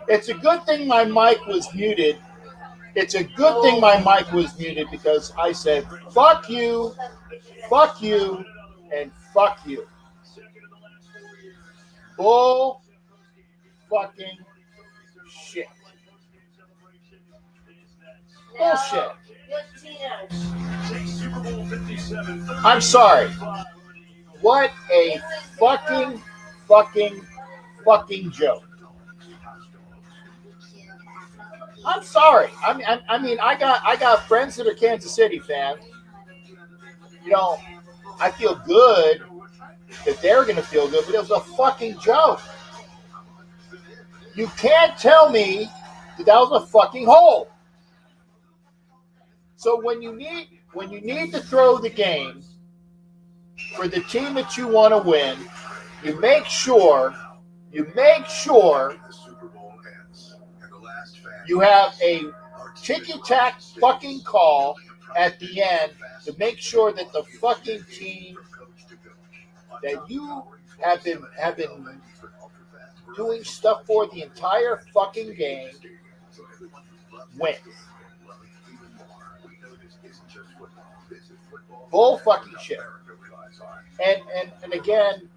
It's a good thing my mic was muted. It's a good thing my mic was muted because I said, fuck you, and fuck you. Bull fucking shit. Bullshit. I'm sorry. What a fucking joke. I'm sorry. I got friends that are Kansas City fans. You know, I feel good that they're going to feel good, but it was a fucking joke. You can't tell me that was a fucking hole. So when you need to throw the game for the team that you want to win, you make sure you have a ticky-tack fucking call at the end to make sure that the fucking team that you have been doing stuff for the entire fucking game wins. Bull fucking shit. And again,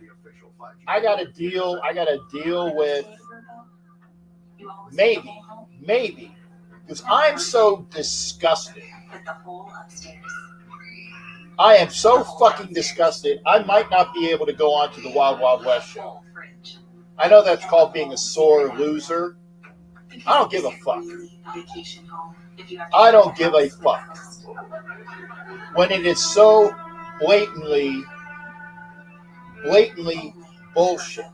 I gotta deal with maybe because I'm so disgusted. I am so fucking disgusted. I might not be able to go on to the Wild Wild West show. I know that's called being a sore loser. I don't give a fuck. I don't give a fuck. When it is so blatantly bullshit.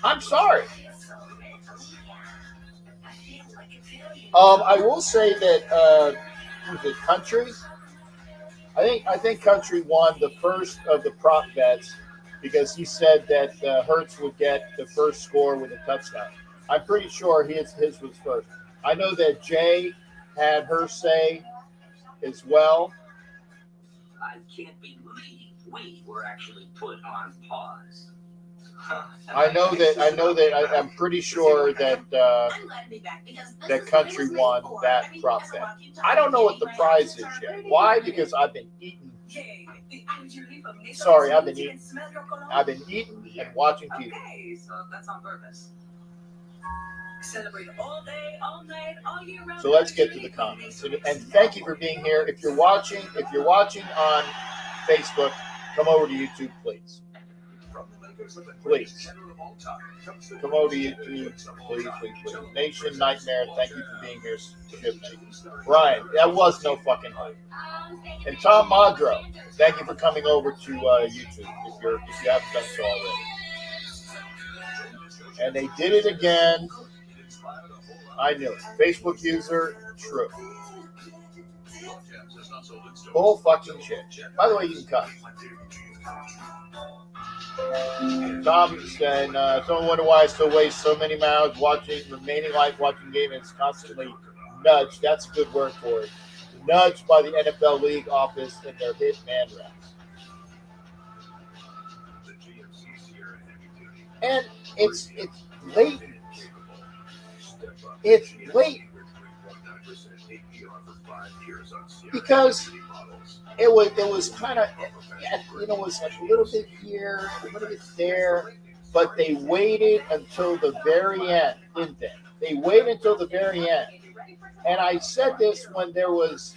I'm sorry. I will say that who's it, Country? I think Country won the first of the prop bets because he said that Hurts would get the first score with a touchdown. I'm pretty sure his was first. I know that Jay had her say as well. I can't believe we were actually put on pause. I'm pretty sure that that Country won that prop bet. I don't know what the prize is yet. Why? Because I've been eating. Sorry, I've been eating. I've been eating and watching TV. Okay, so that's on purpose. Celebrate all day, all night, all year round. So let's get to the comments. And thank you for being here. If you're watching on Facebook, come over to YouTube, please. Please. Come over to YouTube, please. Nation Nightmare, thank you for being here. Brian, that was no fucking hype. And Tom Madro, thank you for coming over to YouTube if you haven't done so already. And they did it again. I knew it. Facebook user, true. Bull fucking shit. By the way, you can cut. Tom said, don't wonder why I still waste so many miles remaining life watching game and it's constantly nudged. That's a good word for it. Nudged by the NFL league office in their hit man reps. And it's blatant. It's blatant. Because it was kind of, it was like a little bit here, a little bit there, but they waited until the very end, didn't they? They waited until the very end. And I said this when there was,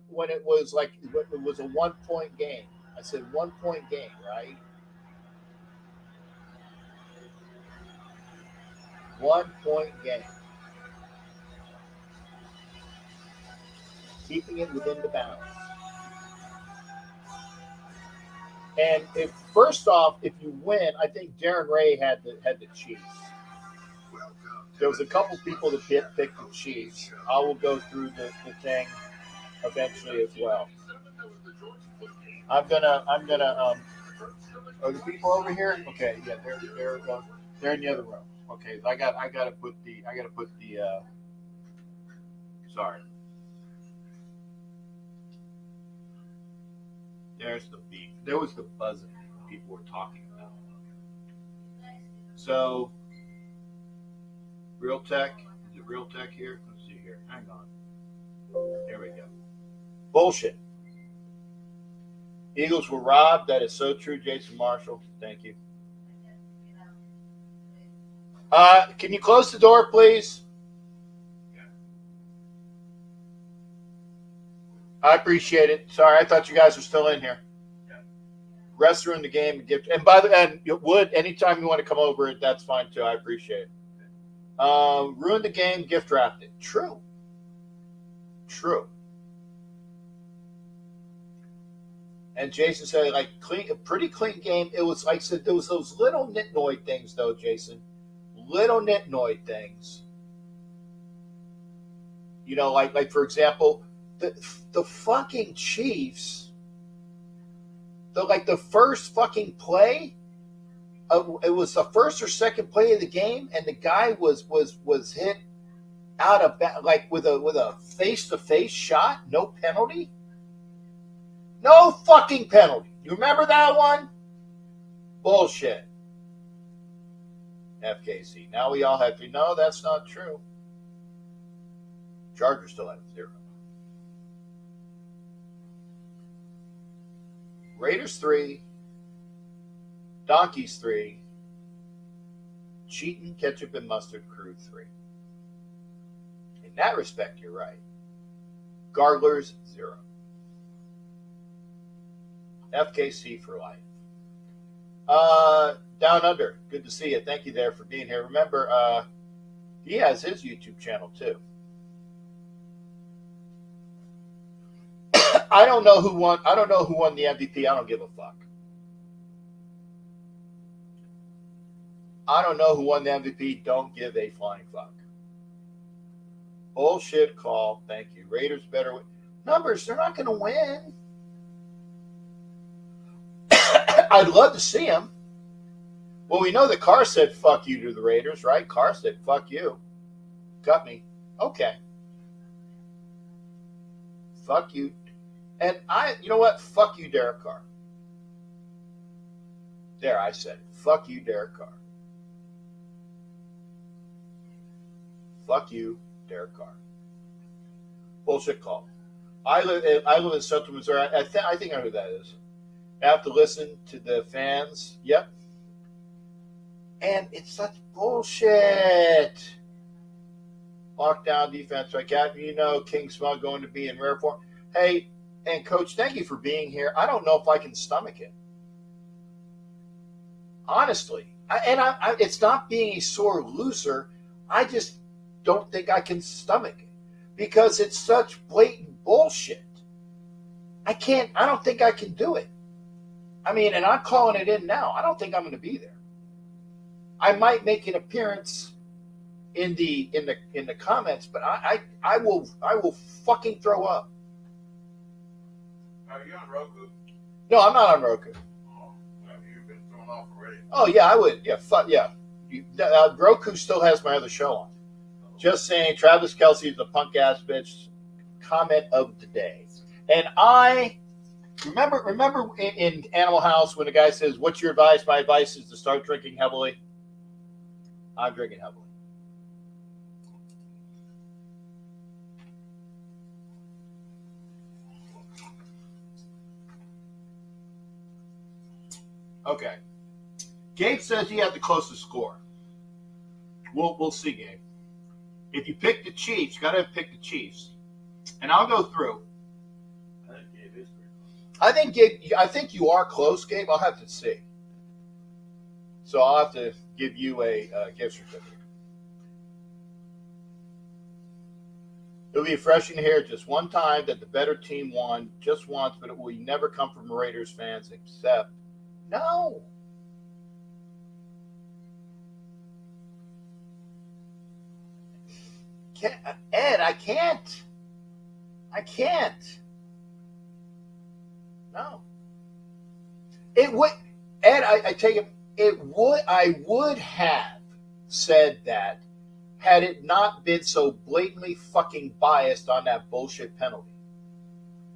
when it was like, it was a 1-point game. I said 1-point game, right? 1-point game. Keeping it within the bounds. And first off, if you win, I think Darren Ray had the Chiefs. There was a couple people that picked the Chiefs. I will go through the thing eventually as well. I'm gonna. Are the people over here? Okay, yeah, they're in the other room. Okay, I gotta put the. Sorry. There's the beep. There was the buzzing people were talking about. So, Real Tech. Is it Real Tech here? Let's see here. Hang on. There we go. Bullshit. Eagles were robbed. That is so true, Jason Marshall. Thank you. Can you close the door, please? I appreciate it. Sorry, I thought you guys were still in here. Rest ruin the game and gift. And by the and Wood, anytime you want to come over, that's fine too. I appreciate it. Ruin the game, gift wrapped it. True. And Jason said, like, clean, a pretty clean game. It was like I said, there was those little nitnoid things though, Jason. Little nitnoid things. You know, like for example, the fucking Chiefs. The first fucking play, it was the first or second play of the game, and the guy was hit out of like with a face-to-face shot, no penalty. No fucking penalty. You remember that one? Bullshit. FKC. Now we all have to. No, that's not true. Chargers still have 0. Raiders 3. Donkeys 3. Cheating, ketchup, and mustard crew 3. In that respect, you're right. Garglers 0. FKC for life. Down Under, good to see you. Thank you there for being here. Remember, he has his YouTube channel too. I don't know who won the MVP. I don't give a fuck. I don't know who won the MVP. Don't give a flying fuck. Bullshit call. Thank you. Raiders better win. Numbers, they're not going to win. I'd love to see them. Well, we know that Carr said fuck you to the Raiders, right? Carr said fuck you. Got me. Okay. Fuck you. And you know what? Fuck you, Derek Carr. There, I said it. Fuck you, Derek Carr. Fuck you, Derek Carr. Bullshit call. I live in Central Missouri. I think I know who that is. I have to listen to the fans. Yep. And it's such bullshit. Lockdown defense, right, Captain? You know King Smug going to be in rare form. Hey, and Coach, thank you for being here. I don't know if I can stomach it. Honestly. It's not being a sore loser. I just don't think I can stomach it. Because it's such blatant bullshit. I don't think I can do it. I mean, and I'm calling it in now. I don't think I'm going to be there. I might make an appearance in the comments, but I will fucking throw up. Are you on Roku? No, I'm not on Roku. Oh, you've been thrown off already. Oh yeah, I would. Yeah, yeah. Roku still has my other show on. Just saying, Travis Kelce is a punk ass bitch. Comment of the day, and I. Remember in Animal House when the guy says, "What's your advice?" My advice is to start drinking heavily. I'm drinking heavily. Okay. Gabe says he had the closest score. We'll see, Gabe. If you pick the Chiefs, you got to pick the Chiefs, and I'll go through. I think you are close, Gabe. I'll have to see. So I'll have to give you a gift certificate. It'll be refreshing to hear just one time that the better team won, just once, but it will never come from Raiders fans except no. Ed, I can't. No. It would, Ed, I take it. I would have said that had it not been so blatantly fucking biased on that bullshit penalty.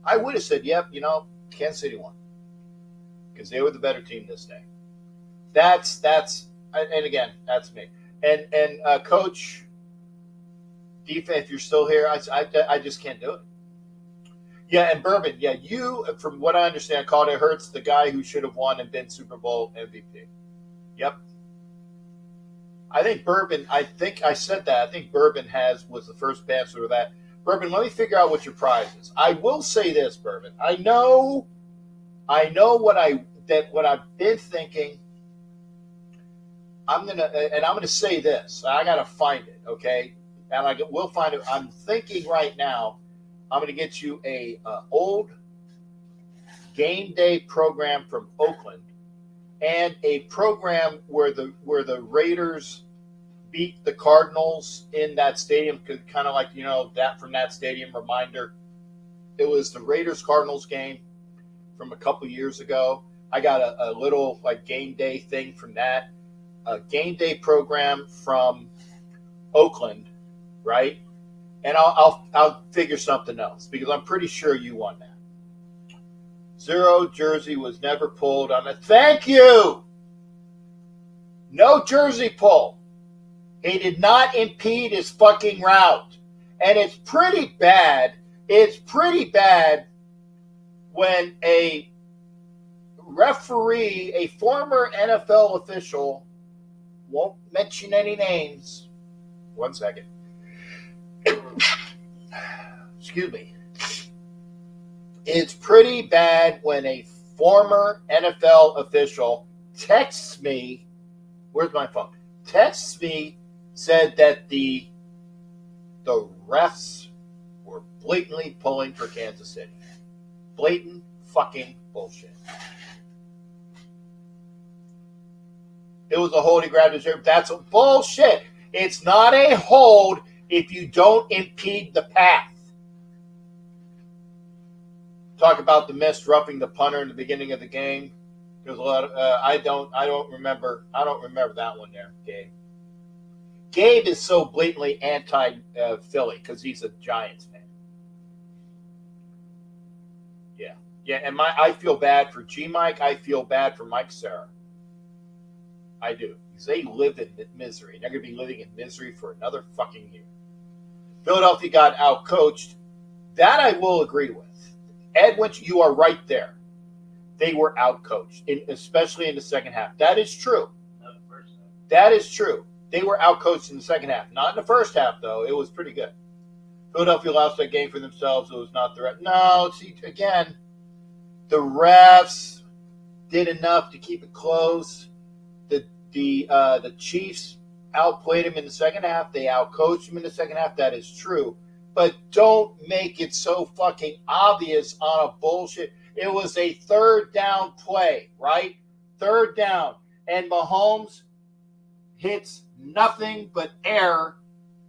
I would have said, yep, Kansas City won. because they were the better team this day. That's and again, that's me. And Coach Defense, if you're still here, I just can't do it. Yeah, and Bourbon, yeah, you, from what I understand, called it Hurts the guy who should have won and been Super Bowl MVP. Yep. I think Bourbon, I think I said that. I think Bourbon was the first answer to that. Bourbon, let me figure out what your prize is. I will say this, Bourbon. I know what I've been thinking. I'm gonna say this. I gotta find it, okay? And we'll find it. I'm thinking right now. I'm gonna get you a old game day program from Oakland, and a program where the Raiders beat the Cardinals in that stadium, kind of like, that from that stadium reminder. It was the Raiders Cardinals game from a couple years ago. I got a little like game day thing from that. A game day program from Oakland, right? And I'll figure something else because I'm pretty sure you won that. Zero jersey was never pulled on it. Thank you. No jersey pull. He did not impede his fucking route. And it's pretty bad. It's pretty bad when a referee, a former NFL official, won't mention any names. 1 second. Excuse me. It's pretty bad when a former NFL official texts me. Where's my phone? Texts me, said that the refs were blatantly pulling for Kansas City. Blatant fucking bullshit. It was a hold he grabbed his ear. That's a bullshit. It's not a hold if you don't impede the path. Talk about the missed roughing the punter in the beginning of the game. There's a lot of, I don't remember that one there, Gabe. Gabe is so blatantly anti-Philly because he's a Giants fan. Yeah, and I feel bad for G-Mike. I feel bad for Mike Sarah. I do. Because they live in misery. They're going to be living in misery for another fucking year. Philadelphia got out-coached. That I will agree with. Ed Winch, you are right there. They were out-coached, especially in the second half. That is true. Not the first half. That is true. They were out-coached in the second half. Not in the first half, though. It was pretty good. Philadelphia lost that game for themselves. It was not the refs. No, see, again, the refs did enough to keep it close. The Chiefs outplayed him in the second half. They outcoached him in the second half. That is true. But don't make it so fucking obvious on a bullshit. It was a third down play, right? Third down. And Mahomes hits nothing but air.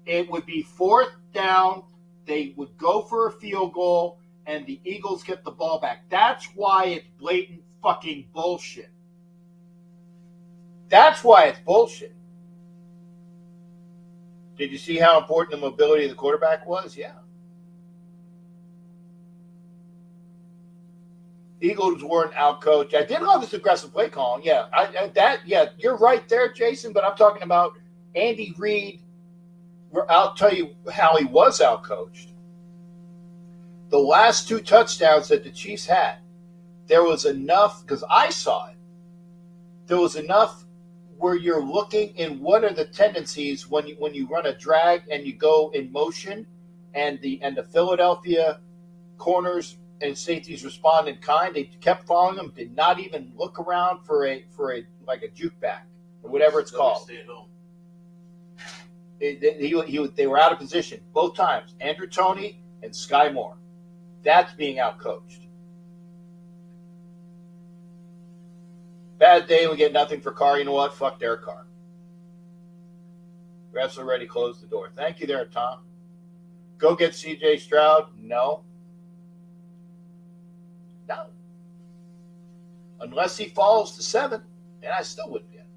It would be fourth down. They would go for a field goal, and the Eagles get the ball back. That's why it's blatant fucking bullshit. That's why it's bullshit. Did you see how important the mobility of the quarterback was? Yeah. Eagles weren't outcoached. I did love this aggressive play calling. Yeah, you're right there, Jason. But I'm talking about Andy Reid. I'll tell you how he was outcoached. The last two touchdowns that the Chiefs had, there was enough, because I saw it. There was enough where you're looking in what are the tendencies when you run a drag and you go in motion, and the Philadelphia corners and safeties respond in kind. They kept following them, did not even look around for a like a juke back or whatever it's called. Stay at home. They were out of position both times. Andrew Toney and Sky Moore. That's being outcoached. Bad day, we get nothing for Carr. You know what? Fuck their Carr. Refs already closed the door. Thank you there, Tom. Go get C.J. Stroud. No. Unless he falls to 7, and I still wouldn't get.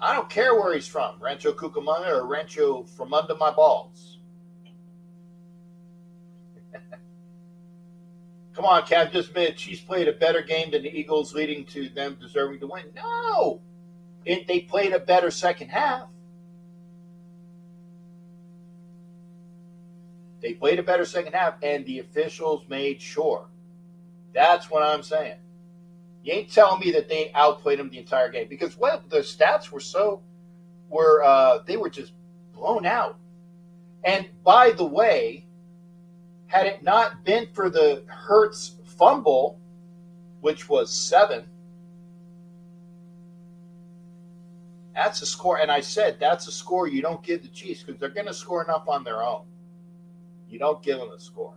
I don't care where he's from, Rancho Cucamonga or Rancho from under my balls. Come on, Cav, just admit Chiefs played a better game than the Eagles, leading to them deserving to win. No, they played a better second half. They played a better second half, and the officials made sure. That's what I'm saying. You ain't telling me that they outplayed them the entire game, because the stats they were just blown out. And by the way, had it not been for the Hurts fumble, which was 7, that's a score. And I said that's a score you don't give the Chiefs, because they're going to score enough on their own. You don't give them a score.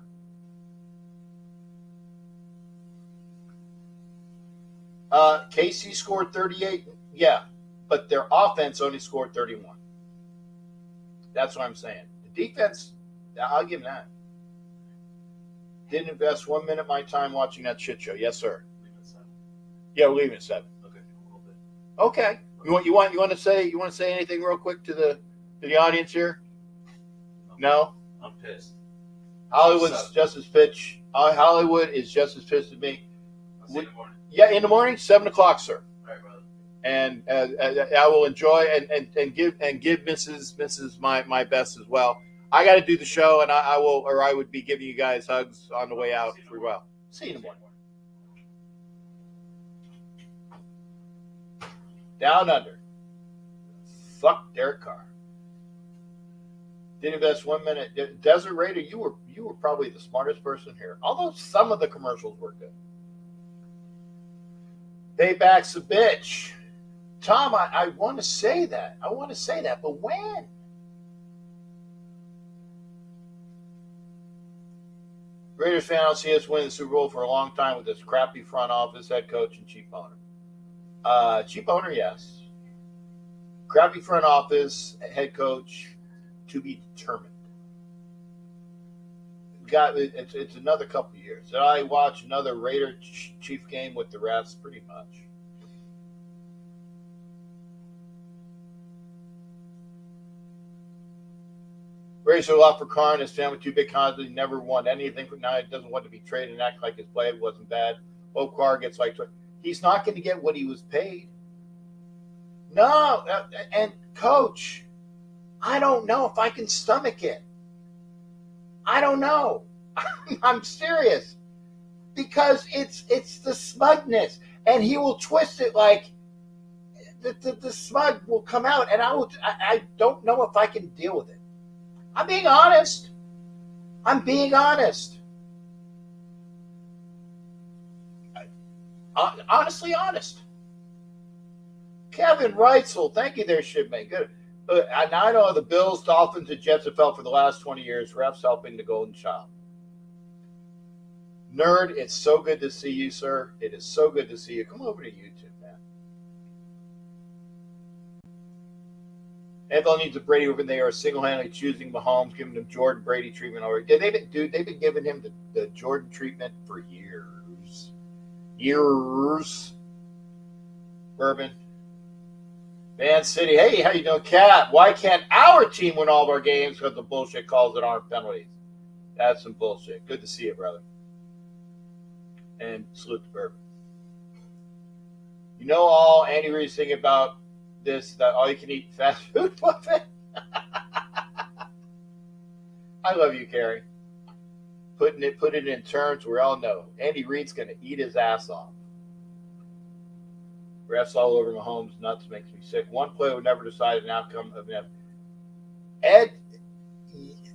KC scored 38, yeah, but their offense only scored 31. That's what I'm saying. The defense, I'll give them that. Didn't invest 1 minute of my time watching that shit show. Yes, sir. Leave it 7. Yeah, we're leaving at 7. Okay, a little bit. Okay. You want to say anything real quick to the audience here? No. I'm pissed. Hollywood is just as pissed as me. I'll see you in the morning. Yeah, in the morning, 7 o'clock, sir. All right, brother. And I will enjoy and give Mrs. my best as well. I got to do the show, and I would be giving you guys hugs on the way out for well. See you in the morning. Down under. Fuck Derek Carr. Didn't invest 1 minute. Desert Raider, you were probably the smartest person here. Although some of the commercials were good. Payback's a bitch. Tom, I want to say that. But when? Raiders fan, I'll see us win the Super Bowl for a long time with this crappy front office, head coach, and cheap owner. Cheap owner, yes. Crappy front office, head coach, to be determined. It's another couple of years. Did I watch another Raider Chief game with the refs? Pretty much. Raised a lot for Carr and his family, 2 big cons. He never won anything. Now he doesn't want to be traded and act like his play wasn't bad. Hope Carr gets like, he's not going to get what he was paid. No, and coach, I don't know if I can stomach it. I don't know. I'm serious, because it's the smugness, and he will twist it like the smug will come out, and I don't know if I can deal with it. I'm being honest. Honestly honest. Kevin Reitzel, thank you there, shipmate. Good. And I know the Bills, Dolphins, and Jets have felt for the last 20 years, refs helping the golden child. Nerd, it's so good to see you, sir. It is so good to see you. Come over to YouTube, man. NFL needs a Brady when they are single-handedly choosing Mahomes, giving him Jordan Brady treatment already. They've been giving him the Jordan treatment for years. Bourbon. Man City, hey, how you doing, Cat? Why can't our team win all of our games because the bullshit calls that aren't penalties? That's some bullshit. Good to see you, brother. And salute to Bourbon. You know all Andy Reid's thinking about this, that all you can eat fast food buffet? I love you, Carrie. Put it in terms we all know. Andy Reid's going to eat his ass off. Refs all over Mahomes, nuts, makes me sick. One play would never decide an outcome of an Ed,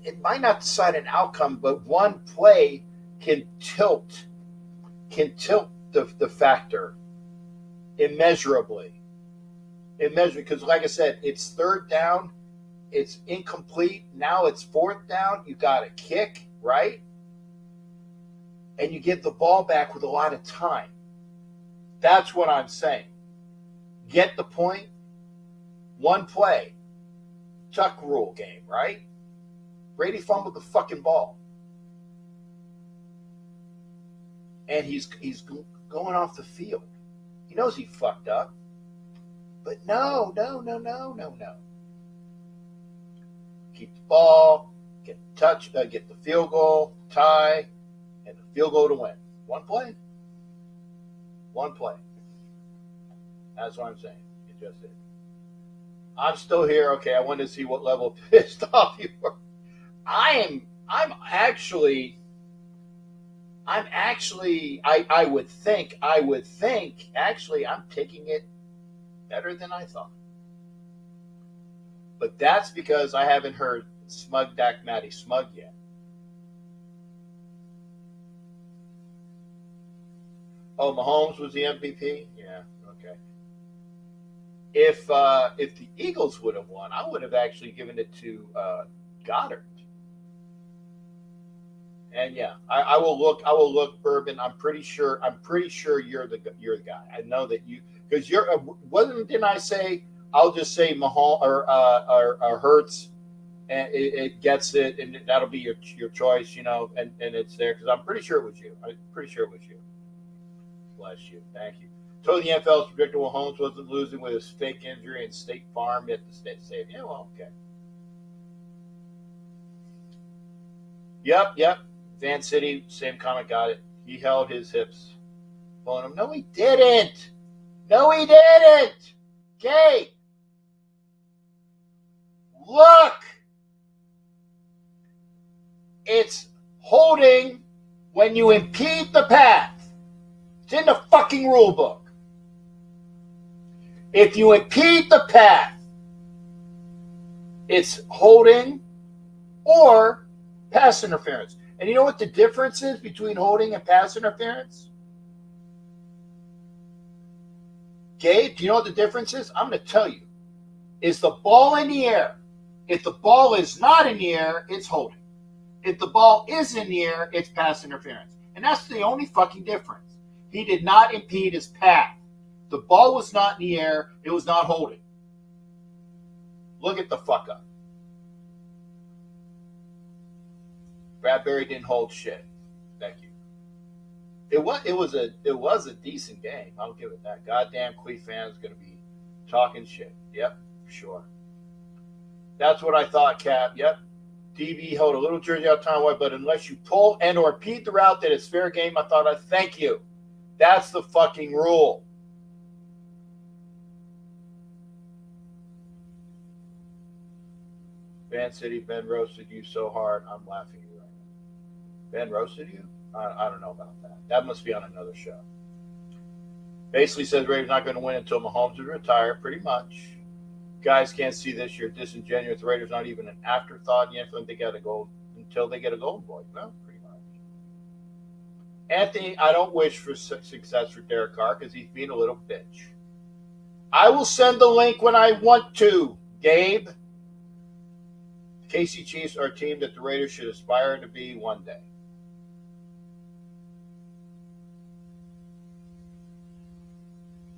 it might not decide an outcome, but one play can tilt the factor immeasurably. Because like I said, it's 3rd down, it's incomplete, now it's 4th down, you got a kick, right? And you get the ball back with a lot of time. That's what I'm saying. Get the point? One play. Tuck rule game, right? Brady fumbled the fucking ball. And he's going off the field. He knows he fucked up. But no. Keep the ball, get the field goal, tie, and the field goal to win. One play. One play. That's what I'm saying. You just did. I'm still here. Okay, I wanted to see what level pissed off you were. I'm actually, I would think, actually, I'm taking it better than I thought. But that's because I haven't heard Smug Dak Matty Smug yet. Oh, Mahomes was the MVP? Yeah, okay. If the Eagles would have won, I would have actually given it to Goddard. And yeah, I will look, Bourbon. I'm pretty sure you're the guy. I know that you, because didn't I say I'll just say Mahomes or Hurts, and it gets it, and that'll be your choice, and it's there because I'm pretty sure it was you. Bless you. Thank you. Told the NFL's predictable Holmes wasn't losing with his fake injury and State Farm at the state save. Yeah, well, okay. Yep. Van City, same comment, got it. He held his hips. Pulling him. No, he didn't. Okay. Look. It's holding when you impede the path. It's in the fucking rule book. If you impede the path, it's holding or pass interference. And you know what the difference is between holding and pass interference? Gabe, do you know what the difference is? I'm going to tell you. Is the ball in the air? If the ball is not in the air, it's holding. If the ball is in the air, it's pass interference. And that's the only fucking difference. He did not impede his path. The ball was not in the air. It was not holding. Look at the fuck up. Bradbury didn't hold shit. Thank you. It was a decent game. I'll give it that. Goddamn Quee fans gonna be talking shit. Yep, sure. That's what I thought, Cap. Yep. DB held a little jersey out time wide, but unless you pull and or impede the route that it's fair game, I thought I'd thank you. That's the fucking rule. Van City, Ben roasted you so hard, I'm laughing at you right now. Ben roasted you? I don't know about that. That must be on another show. Basically says Ravens not going to win until Mahomes is retired, pretty much. Guys can't see this year. Disingenuous. The Raiders not even an afterthought yet for them to get a goal until they get a golden boy. Well, pretty much. Anthony, I don't wish for success for Derek Carr because he's being a little bitch. I will send the link when I want to, Gabe. KC Chiefs are a team that the Raiders should aspire to be one day.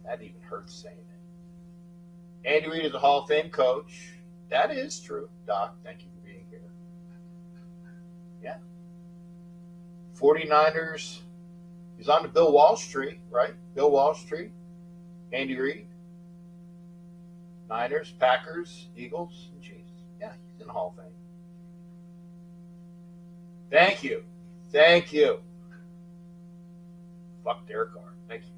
That even hurts saying it. Andy Reid is a Hall of Fame coach. That is true, Doc. Thank you for being here. Yeah. 49ers. He's on the Bill Walsh tree, right? Bill Walsh tree. Andy Reid. Niners, Packers, Eagles, and Chiefs. Yeah, he's in the Hall of Fame. Thank you. Fuck Derek Carr. Thank you.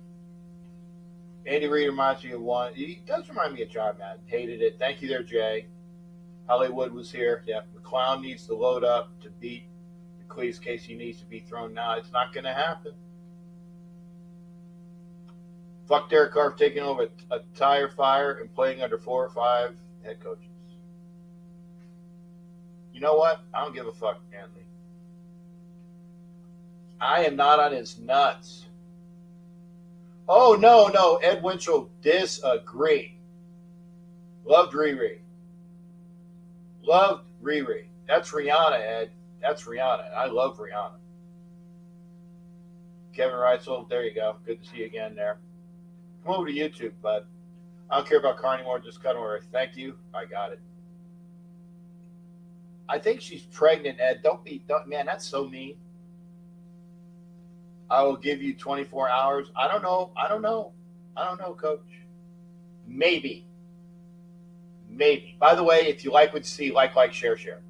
Andy Reid reminds me of one. He does remind me of John Madden. Hated it. Thank you there, Jay. Hollywood was here. Yeah, McClown needs to load up to beat the Cleves case he needs to be thrown now. It's not going to happen. Fuck Derek Carr taking over a tire fire and playing under 4 or 5 head coaches. You know what? I don't give a fuck, Anthony. I am not on his nuts. Oh, no. Ed Winchell disagree. Loved Riri. That's Rihanna, Ed. That's Rihanna. I love Rihanna. Kevin Reitzel, there you go. Good to see you again there. Come over to YouTube, bud. I don't care about Carr anymore. Just cut over. Thank you. I got it. I think she's pregnant, Ed. Man, that's so mean. I will give you 24 hours. I don't know, Coach. Maybe. By the way, if you like what you see, like, share.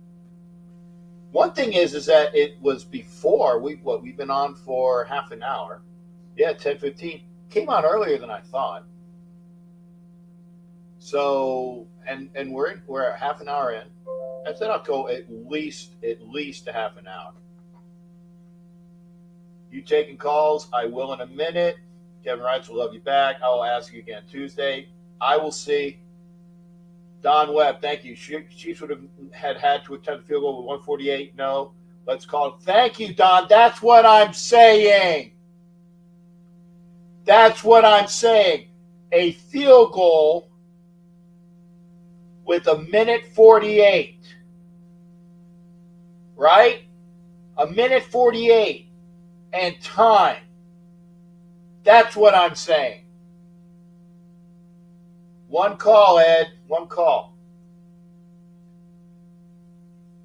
One thing is that it was before we've been on for half an hour. Yeah, 10:15 came on earlier than I thought. So and we're a half an hour in. I said I'll go at least a half an hour. You taking calls? I will in a minute. Kevin writes, "We'll love you back. I will ask you again Tuesday. I will see." Don Webb, thank you. Chiefs would have had to attempt the field goal with 148. No. Let's call it. Thank you, Don. That's what I'm saying. That's what I'm saying. A field goal with a minute 48. Right? A minute 48 and time. That's what I'm saying. One call, Ed. One call.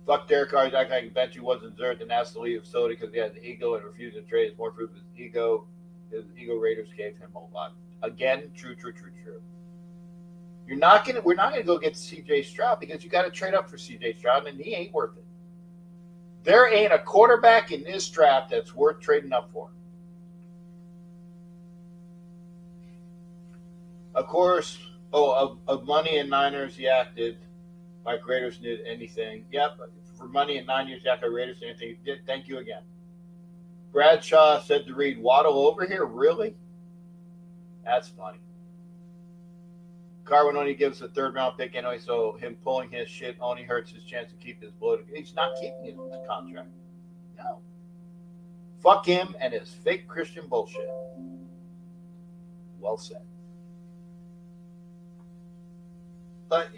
Fuck Derek Carr. I can bet you wasn't deserved and asked to leave the facility because he had an ego and refused to trade. It's more proof of his ego. His ego Raiders gave him a lot. Again, true. We're not gonna go get CJ Stroud because you got to trade up for CJ Stroud and he ain't worth it. There ain't a quarterback in this draft that's worth trading up for. Of course, of money and Niners, he acted like Raiders did anything. Yep, for money and 9 years, he acted like Raiders did anything. Thank you again. Bradshaw said to Reed, Waddle over here? Really? That's funny. Carwin only gives a third-round pick anyway, so him pulling his shit only hurts his chance to keep his blood. He's not keeping his contract. No. Fuck him and his fake Christian bullshit. Well said. But,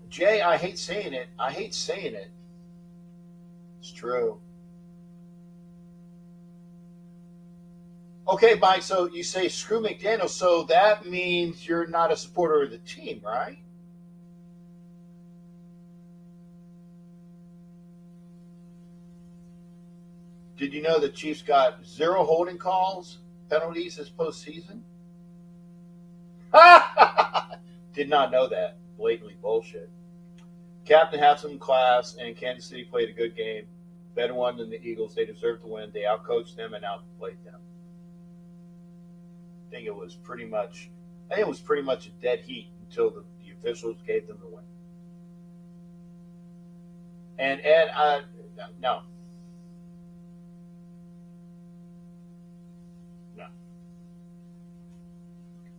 Jay, I hate saying it. It's true. Okay, Mike, so you say screw McDaniel, so that means you're not a supporter of the team, right? Did you know the Chiefs got 0 holding calls, penalties this postseason? Did not know that. Blatantly bullshit. Captain had some class, and Kansas City played a good game. Better one than the Eagles. They deserved to win. They outcoached them and outplayed them. I think it was pretty much a dead heat until the officials gave them the win. And no.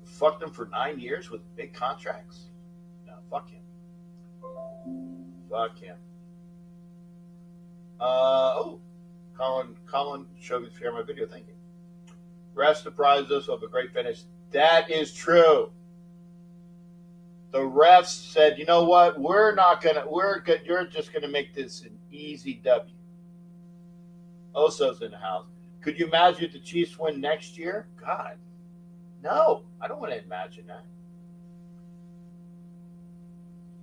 Fuck them for 9 years with big contracts? No, fuck him. Fuck him. Colin showed me to share my video. Thank you. Refs surprised us with a great finish. That is true. The refs said, you know what? You're just gonna make this an easy W. Oso's in the house. Could you imagine if the Chiefs win next year? God. No, I don't want to imagine that.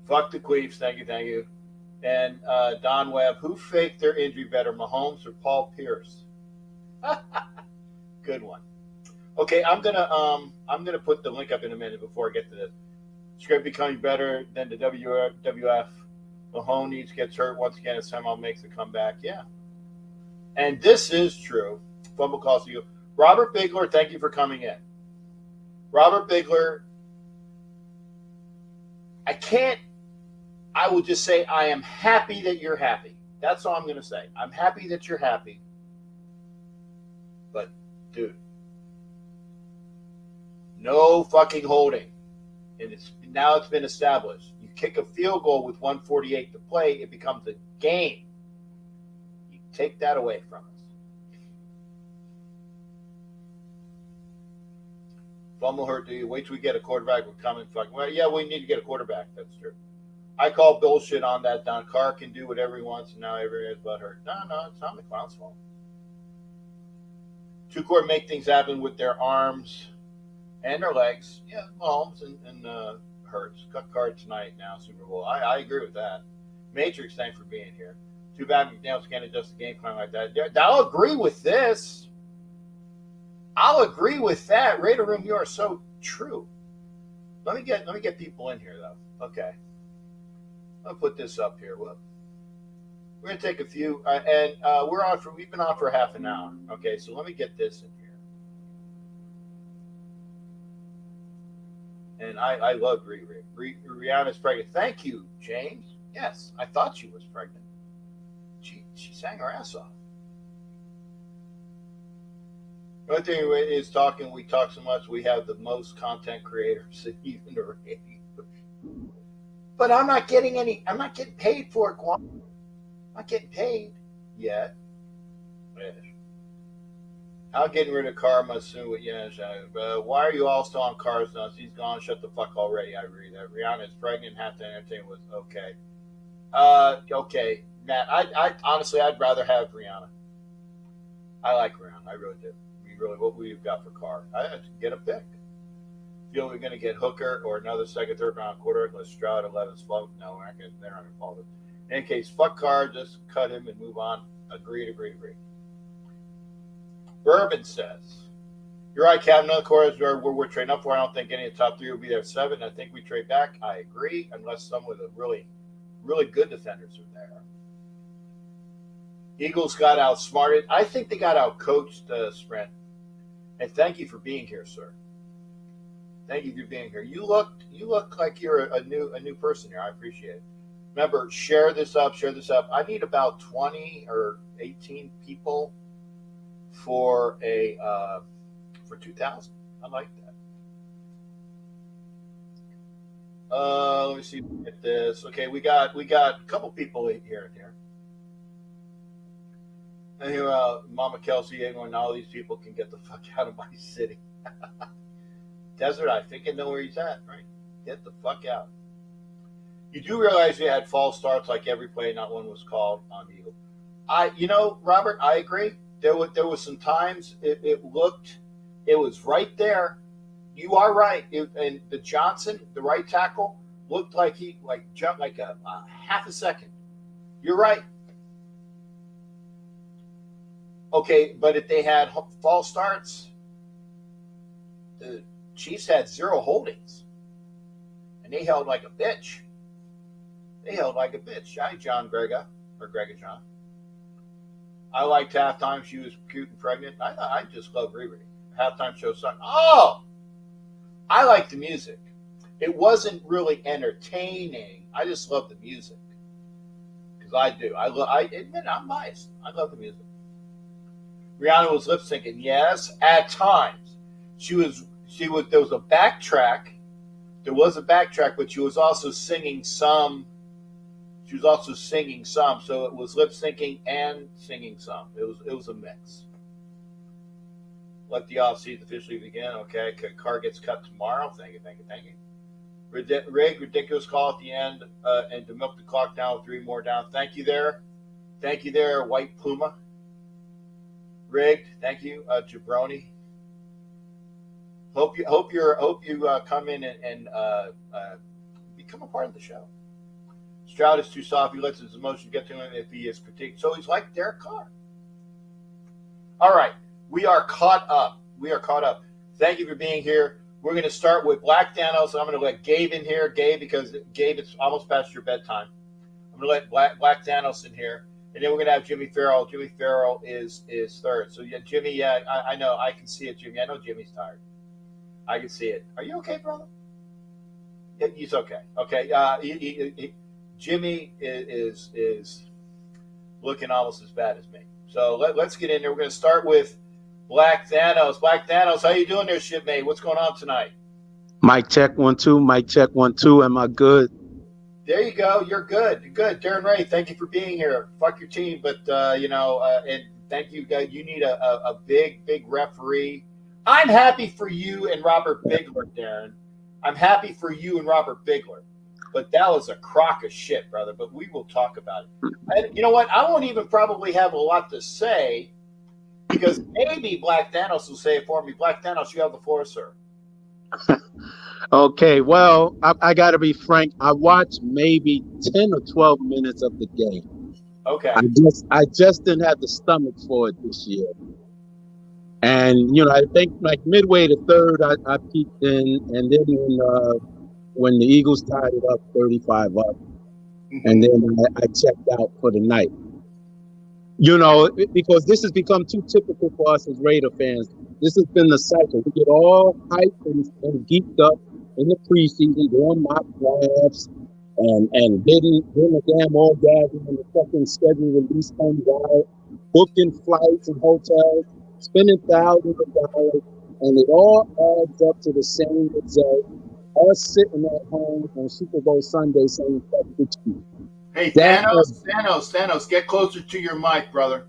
Fuck the Queefs. Thank you. And Don Webb, who faked their injury better, Mahomes or Paul Pierce? Good one. Okay, I'm gonna put the link up in a minute before I get to this. Script becoming better than the WWF. Mahomes gets hurt once again and somehow makes a comeback. Yeah. And this is true. Fumble calls to you. Robert Bigler, thank you for coming in. Robert Bigler, I will just say I am happy that you're happy. That's all I'm going to say. I'm happy that you're happy. But, dude, no fucking holding. And now it's been established. You kick a field goal with 148 to play, it becomes a game. You take that away from us. Fumble hurt, do you? Wait till we get a quarterback with coming fucking. Well, yeah, we need to get a quarterback. That's true. I call bullshit on that. Don Carr can do whatever he wants, and now everyone's butt hurt. No, it's not McClown's fault. Two court make things happen with their arms and their legs. Yeah, Mahomes and Hurts. Cut card tonight now, Super Bowl. I agree with that. Matrix, thanks for being here. Too bad McDaniels can't adjust the game plan like that. I'll agree with this. I'll agree with that. Raider Room, you are so true. Let me get people in here though. Okay. I'll put this up here. Whoop. We're gonna take a few, and we've been on for half an hour. Okay, so let me get this in here. And I love Riri. Rihanna's pregnant. Thank you, James. Yes, I thought she was pregnant. She sang her ass off. The only thing is talking. We talk so much. We have the most content creators even already. But I'm not getting any. I'm not getting paid for it. I'm not getting paid yet. I'm getting rid of Karma soon with why are you all still on Cars Nuts? He's gone. Shut the fuck already. I read that. Rihanna is pregnant. Have to entertain with. Okay. Okay, Matt. I honestly, I'd rather have Rihanna. I like Rihanna. I really do. What we've got for Carr? I have to get a pick. Feel we're going to get Hooker or another second, third round quarterback. Let's Stroud 11's float. No, they're not involved. In any case, fuck Carr. Just cut him and move on. Agreed. Bourbon says, you're right, Captain. Another quarters where we're trading up for. I don't think any of the top three will be there. 7. I think we trade back. I agree, unless some of the really, really good defenders are there. Eagles got outsmarted. I think they got outcoached, Sprint. And thank you for being here, sir. Thank you for being here. You look like you're a new person here. I appreciate it. Remember, share this up. I need about 20 or 18 people for for 2,000. I like that. Let me see if we get this. Okay, we got a couple people here and here. And here, Mama Kelsey, and all these people can get the fuck out of my city. Desert, I think I know where he's at, right? Get the fuck out. You do realize you had false starts like every play, not one was called on Eagle. Robert, I agree. There was some times it was right there. You are right. And the Johnson, the right tackle, looked like he jumped like a half a second. You're right. Okay, but if they had false starts, the Chiefs had 0 holdings, and they held like a bitch. Hi, John Grega, or Grega John. I liked halftime. She was cute and pregnant. I just love Riri. Halftime show song. Oh, I like the music. It wasn't really entertaining. I just love the music because I do. I admit I'm biased. I love the music. Rihanna was lip syncing. Yes, at times she was. There was a backtrack. There was a backtrack, but she was also singing some. So it was lip syncing and singing some. It was a mix. Let the off season officially begin. Okay, car gets cut tomorrow. Thank you. Ridiculous call at the end, and to milk the clock down with 3 more down. Thank you there, White Puma. Rigged. Thank you, Jabroni. Hope you come in and become a part of the show. Stroud is too soft. He lets his emotion get to him if he is critiqued. So he's like Derek Carr. All right. We are caught up. Thank you for being here. We're going to start with Black Thanos. I'm going to let Gabe in here. Gabe, it's almost past your bedtime. I'm going to let Black Thanos in here. And then we're going to have Jimmy Farrell. Jimmy Farrell is third. So, yeah, Jimmy, I know. I can see it, Jimmy. I know Jimmy's tired. I can see it. Are you okay, brother? Yeah, he's okay. Okay. Jimmy is looking almost as bad as me. So let's get in there. We're going to start with Black Thanos. Black Thanos, how you doing there, shipmate? What's going on tonight? Mic check 1 2. Mic check 1 2. Am I good? There you go. You're good. You're good. Darren Ray, thank you for being here. Fuck your team, but and thank you guys. You need a big referee. I'm happy for you and Robert Bigler, Darren. I'm happy for you and Robert Bigler. But that was a crock of shit, brother. But we will talk about it. And you know what? I won't even probably have a lot to say because maybe Black Thanos will say it for me. Black Thanos, you have the floor, sir. Okay, well, I got to be frank. I watched maybe 10 or 12 minutes of the game. Okay. I just didn't have the stomach for it this year. And, I think like midway to third, I peeked in. And then when the Eagles tied it up 35 up, and then I checked out for the night. Because this has become too typical for us as Raider fans. This has been the cycle. We get all hyped and geeked up in the preseason, doing mock drafts and getting the damn orgasm when the fucking schedule release comes out, booking flights and hotels, spending thousands of dollars, and it all adds up to the same result. Us sitting at home on Super Bowl Sunday saying, fuck the Chiefs. Hey, Thanos, get closer to your mic, brother.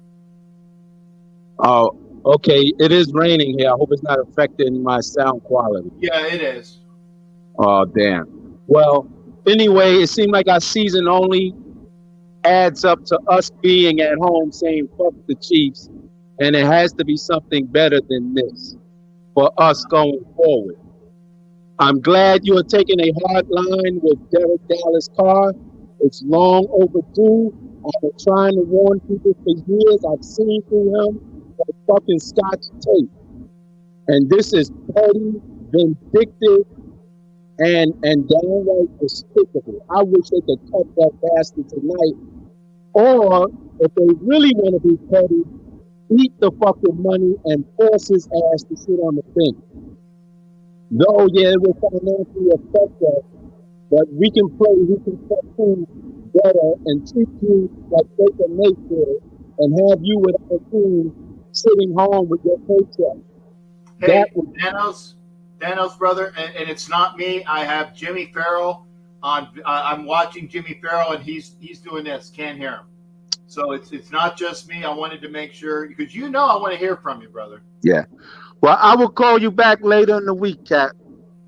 Oh, okay. It is raining here. I hope it's not affecting my sound quality. Yeah, it is. Oh, damn. Well, anyway, it seemed like our season only adds up to us being at home saying, fuck the Chiefs. And it has to be something better than this for us going forward. I'm glad you are taking a hard line with Derek Dallas Carr. It's long overdue. I've been trying to warn people for years. I've seen through him like fucking Scotch tape. And this is petty, vindictive, and downright despicable. I wish they could cut that bastard tonight. Or if they really want to be petty, eat the fucking money and force his ass to sit on the bench. Though, yeah, it will financially affect us, but we can perform better and treat you like Baker Mayfield and have you with our team sitting home with your paycheck. Hey, Thanos, brother, and it's not me. I have Jimmy Farrell on. I'm watching Jimmy Farrell, and he's doing this. Can't hear him. So it's not just me. I wanted to make sure because I want to hear from you, brother. Yeah. Well, I will call you back later in the week, Cap.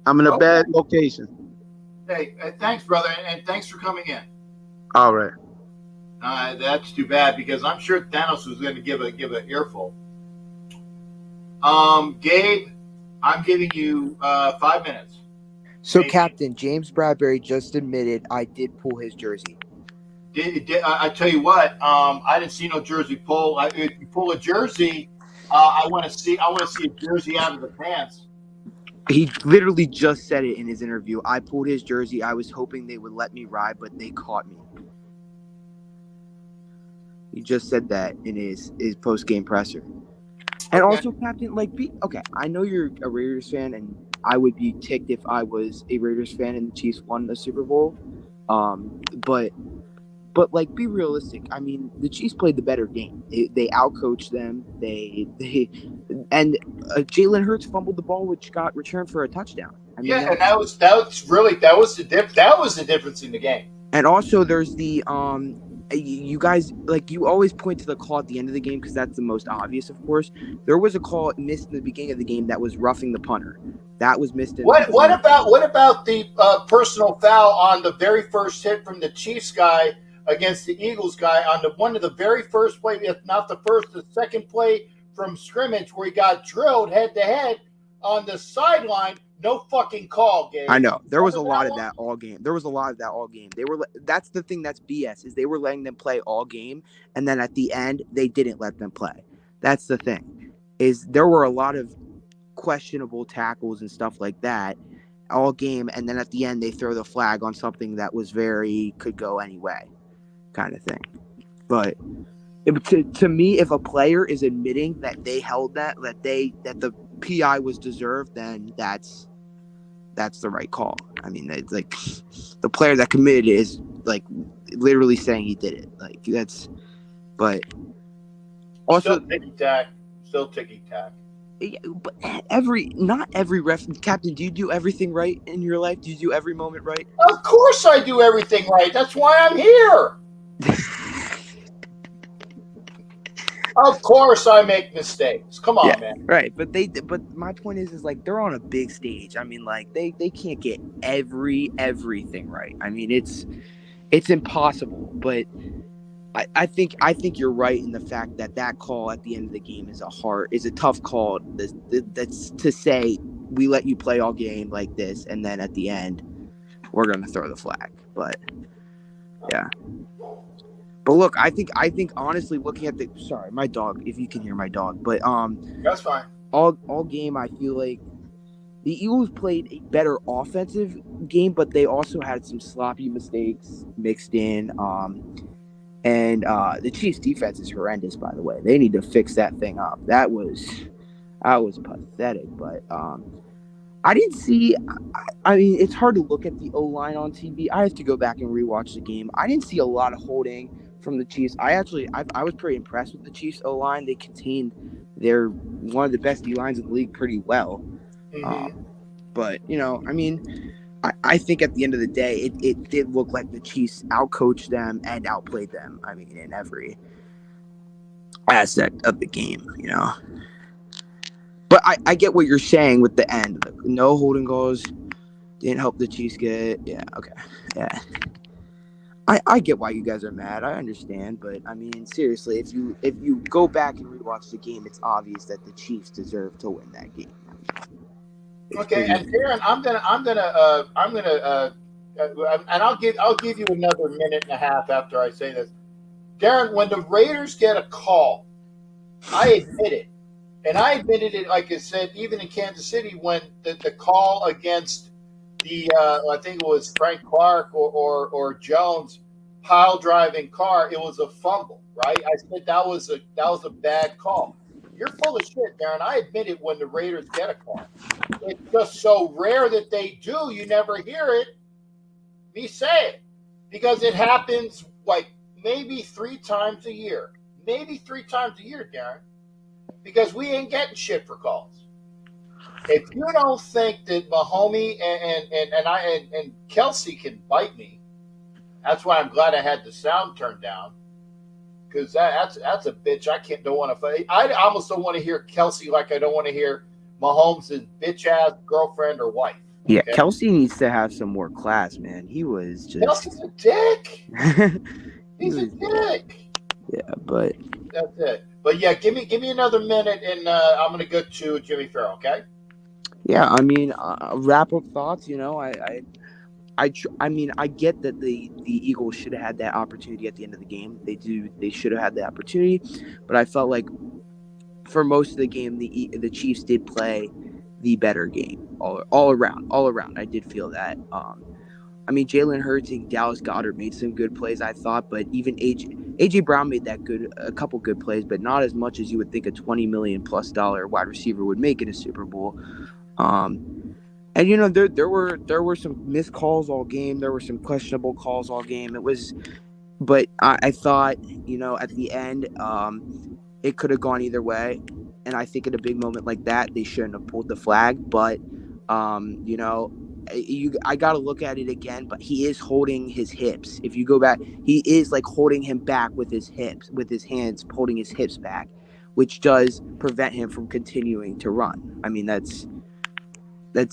I'm in a bad location. Hey, thanks, brother, and thanks for coming in. All right. That's too bad because I'm sure Thanos was going to give an earful. Gabe, I'm giving you 5 minutes. So, Captain, James Bradbury just admitted I did pull his jersey. I tell you what, I didn't see no jersey pull. If you pull a jersey, I want to see a jersey out of the pants. He literally just said it in his interview. I pulled his jersey. I was hoping they would let me ride, but they caught me. He just said that in his post-game presser. And also, Captain, I know you're a Raiders fan, and I would be ticked if I was a Raiders fan and the Chiefs won the Super Bowl. But be realistic. I mean, the Chiefs played the better game. They outcoached them. And Jalen Hurts fumbled the ball, which got returned for a touchdown. I mean, and that was the difference in the game. And also, there's the you guys you always point to the call at the end of the game because that's the most obvious, of course. There was a call missed in the beginning of the game that was roughing the punter. That was missed. What about the personal foul on the very first hit from the Chiefs guy against the Eagles guy on one of the very first play, if not the first, the second play from scrimmage where he got drilled head to head on the sideline? No fucking call, Gabe. I know. There was a lot of that all game. That's the thing that's BS is they were letting them play all game, and then at the end they didn't let them play. That's the thing. Is there were a lot of questionable tackles and stuff like that all game, and then at the end they throw the flag on something that was could go any way kind of thing. But to me, if a player is admitting that they held that the PI was deserved, then that's the right call. I mean, it's the player that committed it is literally saying he did it. But also still ticky tack. Yeah, but not every ref. Captain, do you do everything right in your life? Do you do every moment right? Of course I do everything right. That's why I'm here. Of course I make mistakes. Come on, man. Right, but my point is they're on a big stage. I mean, they can't get everything right. I mean, it's impossible. But I think you're right in the fact that call at the end of the game is a tough call. That's to say we let you play all game like this, and then at the end we're gonna throw the flag. But yeah. But look, I think honestly, looking at sorry, my dog, if you can hear my dog, but that's fine. All game, I feel like the Eagles played a better offensive game, but they also had some sloppy mistakes mixed in. And the Chiefs' defense is horrendous, by the way. They need to fix that thing up. That was pathetic. But I didn't see. I mean, it's hard to look at the O line on TV. I have to go back and rewatch the game. I didn't see a lot of holding from the Chiefs. I was pretty impressed with the Chiefs O line. They contained their one of the best D lines in the league pretty well. But I mean, I think at the end of the day, it did look like the Chiefs outcoached them and outplayed them. I mean, in every aspect of the game, But I get what you're saying with the end. No holding goals didn't help the Chiefs get. Yeah, okay, yeah. I get why you guys are mad. I understand, but I mean, seriously, if you go back and rewatch the game, it's obvious that the Chiefs deserve to win that game. Okay, and Darren, and I'll give you another minute and a half after I say this. Darren, when the Raiders get a call, I admit it, and I admitted it, like I said, even in Kansas City when the call against the I think it was Frank Clark or Jones pile driving car, it was a fumble, right? I said that was a bad call. You're full of shit, Darren. I admit it when the Raiders get a call. It's just so rare that they do. You never hear it. Me say it. Because it happens like maybe 3 times a year. Maybe 3 times a year, Darren. Because we ain't getting shit for calls. If you don't think that Mahomie and Kelsey can bite me, that's why I'm glad I had the sound turned down. Because that's a bitch. Don't want to fight. I almost don't want to hear Kelsey like I don't want to hear Mahomes' bitch ass girlfriend or wife. Okay? Yeah, Kelsey needs to have some more class, man. He was just Kelsey's a dick. He's a dick. Yeah, but that's it. But yeah, give me another minute, and I'm gonna go to Jimmy Farrell. Okay. Yeah, I mean, wrap up thoughts. I mean, I get that the Eagles should have had that opportunity at the end of the game. They should have had the opportunity, but I felt like for most of the game, the Chiefs did play the better game all around. I did feel that. I mean, Jalen Hurts and Dallas Goedert made some good plays, I thought, but even AJ Brown made a couple good plays, but not as much as you would think a $20 million+ wide receiver would make in a Super Bowl. And there were some missed calls all game. There were some questionable calls all game. But I thought at the end it could have gone either way, and I think in a big moment like that they shouldn't have pulled the flag. But I got to look at it again. But he is holding his hips. If you go back, he is like holding him back with his hips, with his hands holding his hips back, which does prevent him from continuing to run. I mean that's. I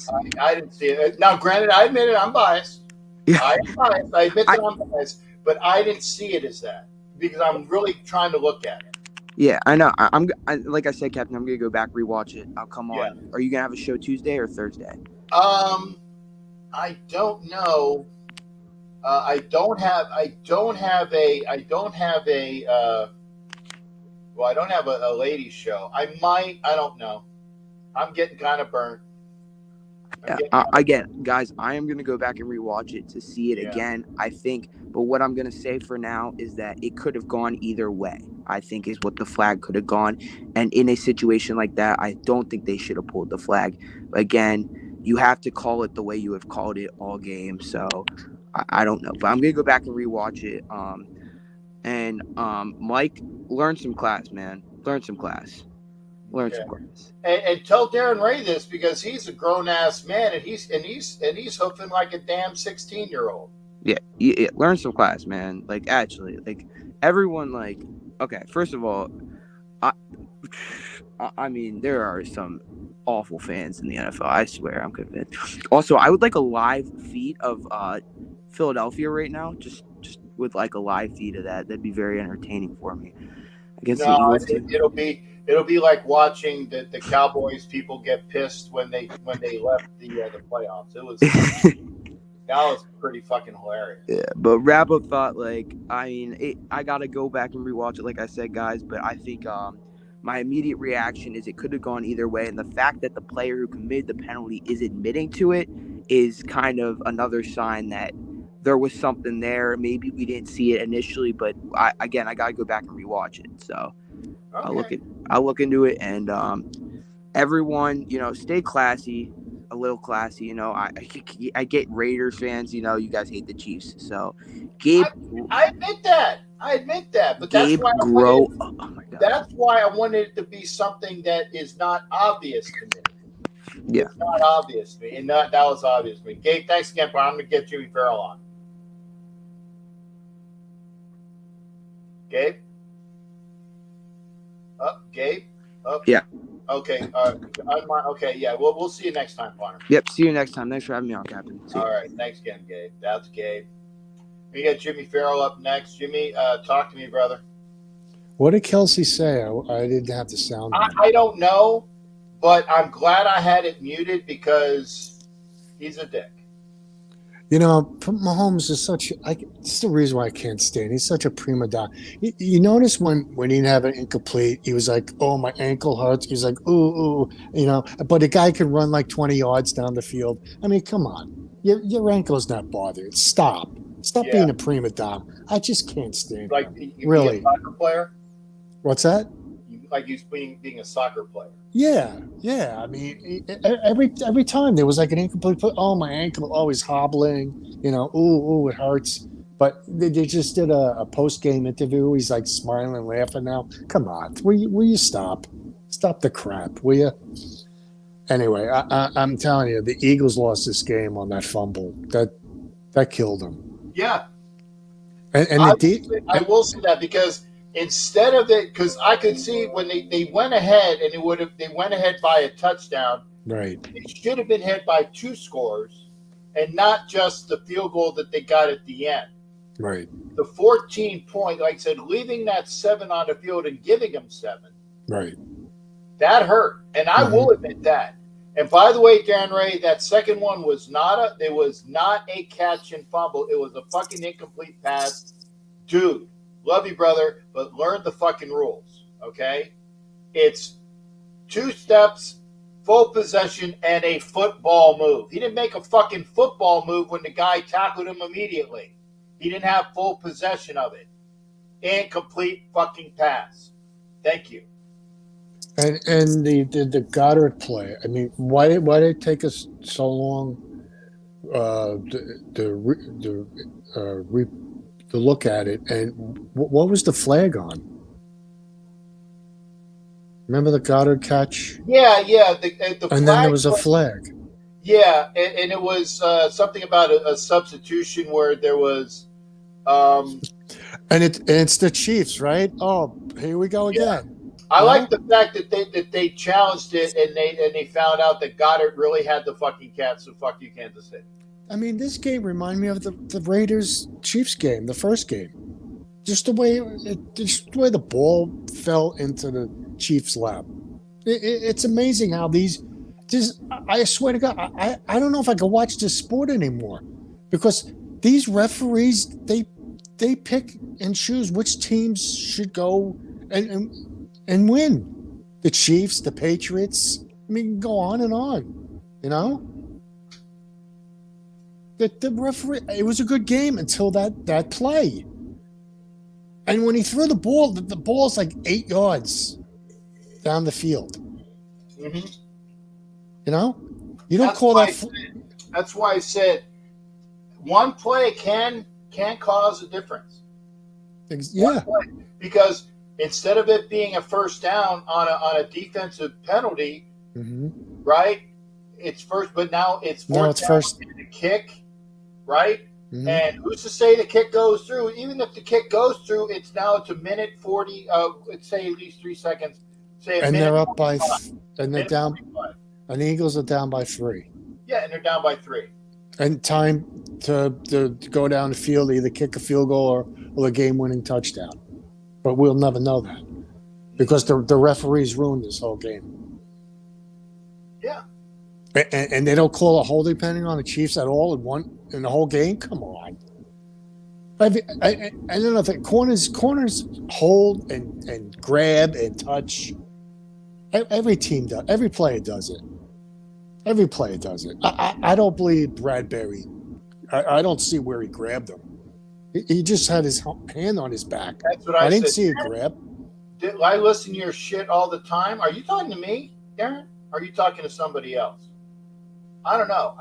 didn't see it. Now, granted, I admit it. I'm biased. Yeah. I am biased. I admit that I'm biased, but I didn't see it as that because I'm really trying to look at it. Yeah, I know. Like I said, Captain, I'm gonna go back rewatch it. I'll come on. Yeah. Are you gonna have a show Tuesday or Thursday? I don't know. I don't have a ladies show. I might. I don't know. I'm getting kind of burnt. Again, guys, I am going to go back and rewatch it to see it again, I think. But what I'm going to say for now is that it could have gone either way, I think, is what the flag could have gone. And in a situation like that, I don't think they should have pulled the flag. Again, you have to call it the way you have called it all game. So I don't know. But I'm going to go back and rewatch it. And Mike, learn some class, man. Learn some class. And tell Darren Ray this because he's a grown ass man and he's hoofing like a damn 16-year-old. Yeah, learn some class, man. Like actually, like everyone, like okay. First of all, I mean there are some awful fans in the NFL. I swear, I'm convinced. Also, I would like a live feed of Philadelphia right now, just with like a live feed of that. That'd be very entertaining for me. It'll be like watching the Cowboys people get pissed when they left the playoffs. That was pretty fucking hilarious. Yeah, but wrap up thought, like I gotta go back and rewatch it, like I said, guys. But I think my immediate reaction is it could have gone either way, and the fact that the player who committed the penalty is admitting to it is kind of another sign that there was something there. Maybe we didn't see it initially, but I gotta go back and rewatch it. So Okay. I'll look into it, and everyone, stay classy, a little classy. I get Raiders fans. You guys hate the Chiefs, so Gabe, I admit that. But Gabe, grow. Oh my God. That's why I wanted it to be something that is not obvious to me. Yeah. It's not obvious to me, and that was obvious to me. Gabe, thanks again, but I'm going to get Jimmy Farrell on. Gabe? Gabe? Yeah. Okay. Okay. Yeah. We'll see you next time, partner. Yep. See you next time. Thanks for having me on, Captain. All right. Thanks again, Gabe. That's Gabe. We got Jimmy Farrell up next. Jimmy, talk to me, brother. What did Kelsey say? I didn't have the sound. I don't know, but I'm glad I had it muted because he's a dick. Mahomes is it's the reason why I can't stand. He's such a prima donna. You notice when he didn't have an incomplete, he was like, "Oh, my ankle hurts." He's like, "Ooh," But a guy can run like 20 yards down the field. I mean, come on, your ankle's not bothered. Stop being a prima donna. I just can't stand. Like you really, a soccer player. What's that? Like he's being a soccer player. Yeah. I mean, every time there was like an incomplete. Oh, my ankle always hobbling. Ooh, it hurts. But they just did a post-game interview. He's like smiling, laughing now. Come on, will you stop? Stop the crap, will you? Anyway, I'm telling you, the Eagles lost this game on that fumble. That killed them. Yeah. And I will say that because instead of it, because I could see when they went ahead and they went ahead by a touchdown. Right. It should have been hit by 2 scores and not just the field goal that they got at the end. Right. The 14-point, like I said, leaving that 7 on the field and giving them 7. Right. That hurt. And I will admit that. And by the way, Darren Ray, that second one was not a catch and fumble. It was a fucking incomplete pass. Dude, love you, brother, but learn the fucking rules, okay? It's 2 steps, full possession, and a football move. He didn't make a fucking football move when the guy tackled him immediately. He didn't have full possession of it. Incomplete fucking pass. Thank you. And the Goddard play. I mean, why did it take us so long to look at it? And what was the flag on? Remember the Goddard catch? Yeah. And then there was a flag. Yeah, and it was something about a substitution where there was. And it's the Chiefs, right? Oh, here we go again. I like the fact that they challenged it and they found out that Goddard really had the fucking cat. So fuck you, Kansas City. I mean, this game reminded me of the Raiders Chiefs game, the first game. Just the way the ball fell into the Chiefs' lap. It's amazing how these. I swear to God, I don't know if I can watch this sport anymore because these referees they pick and choose which teams should go and win. The Chiefs, the Patriots. I mean, go on and on. The referee. It was a good game until that play. And when he threw the ball's like 8 yards down the field. Mm-hmm. You don't call that. That's why I said one play can cause a difference. Yeah. Because instead of it being a first down on a defensive penalty, right? It's first, but now it's first down and a kick, right? Mm-hmm. And who's to say the kick goes through? Even if the kick goes through, it's a minute 40. Let's say at least 3 seconds. And they're up by, and they're down. 45. And the Eagles are down by 3. Yeah, and they're down by 3. And time to go down the field, either kick a field goal or a game-winning touchdown. But we'll never know that because the referees ruined this whole game. Yeah. And they don't call a holding penalty on the Chiefs at all in the whole game? Come on. I don't know if corners hold and grab and touch. Every team does. Every player does it. I don't believe Bradbury I don't see where he grabbed him. He just had his hand on his back. That's what I didn't said. see a grab. I listen to your shit all the time. Are you talking to me, Darren? Or are you talking to somebody else? I don't know.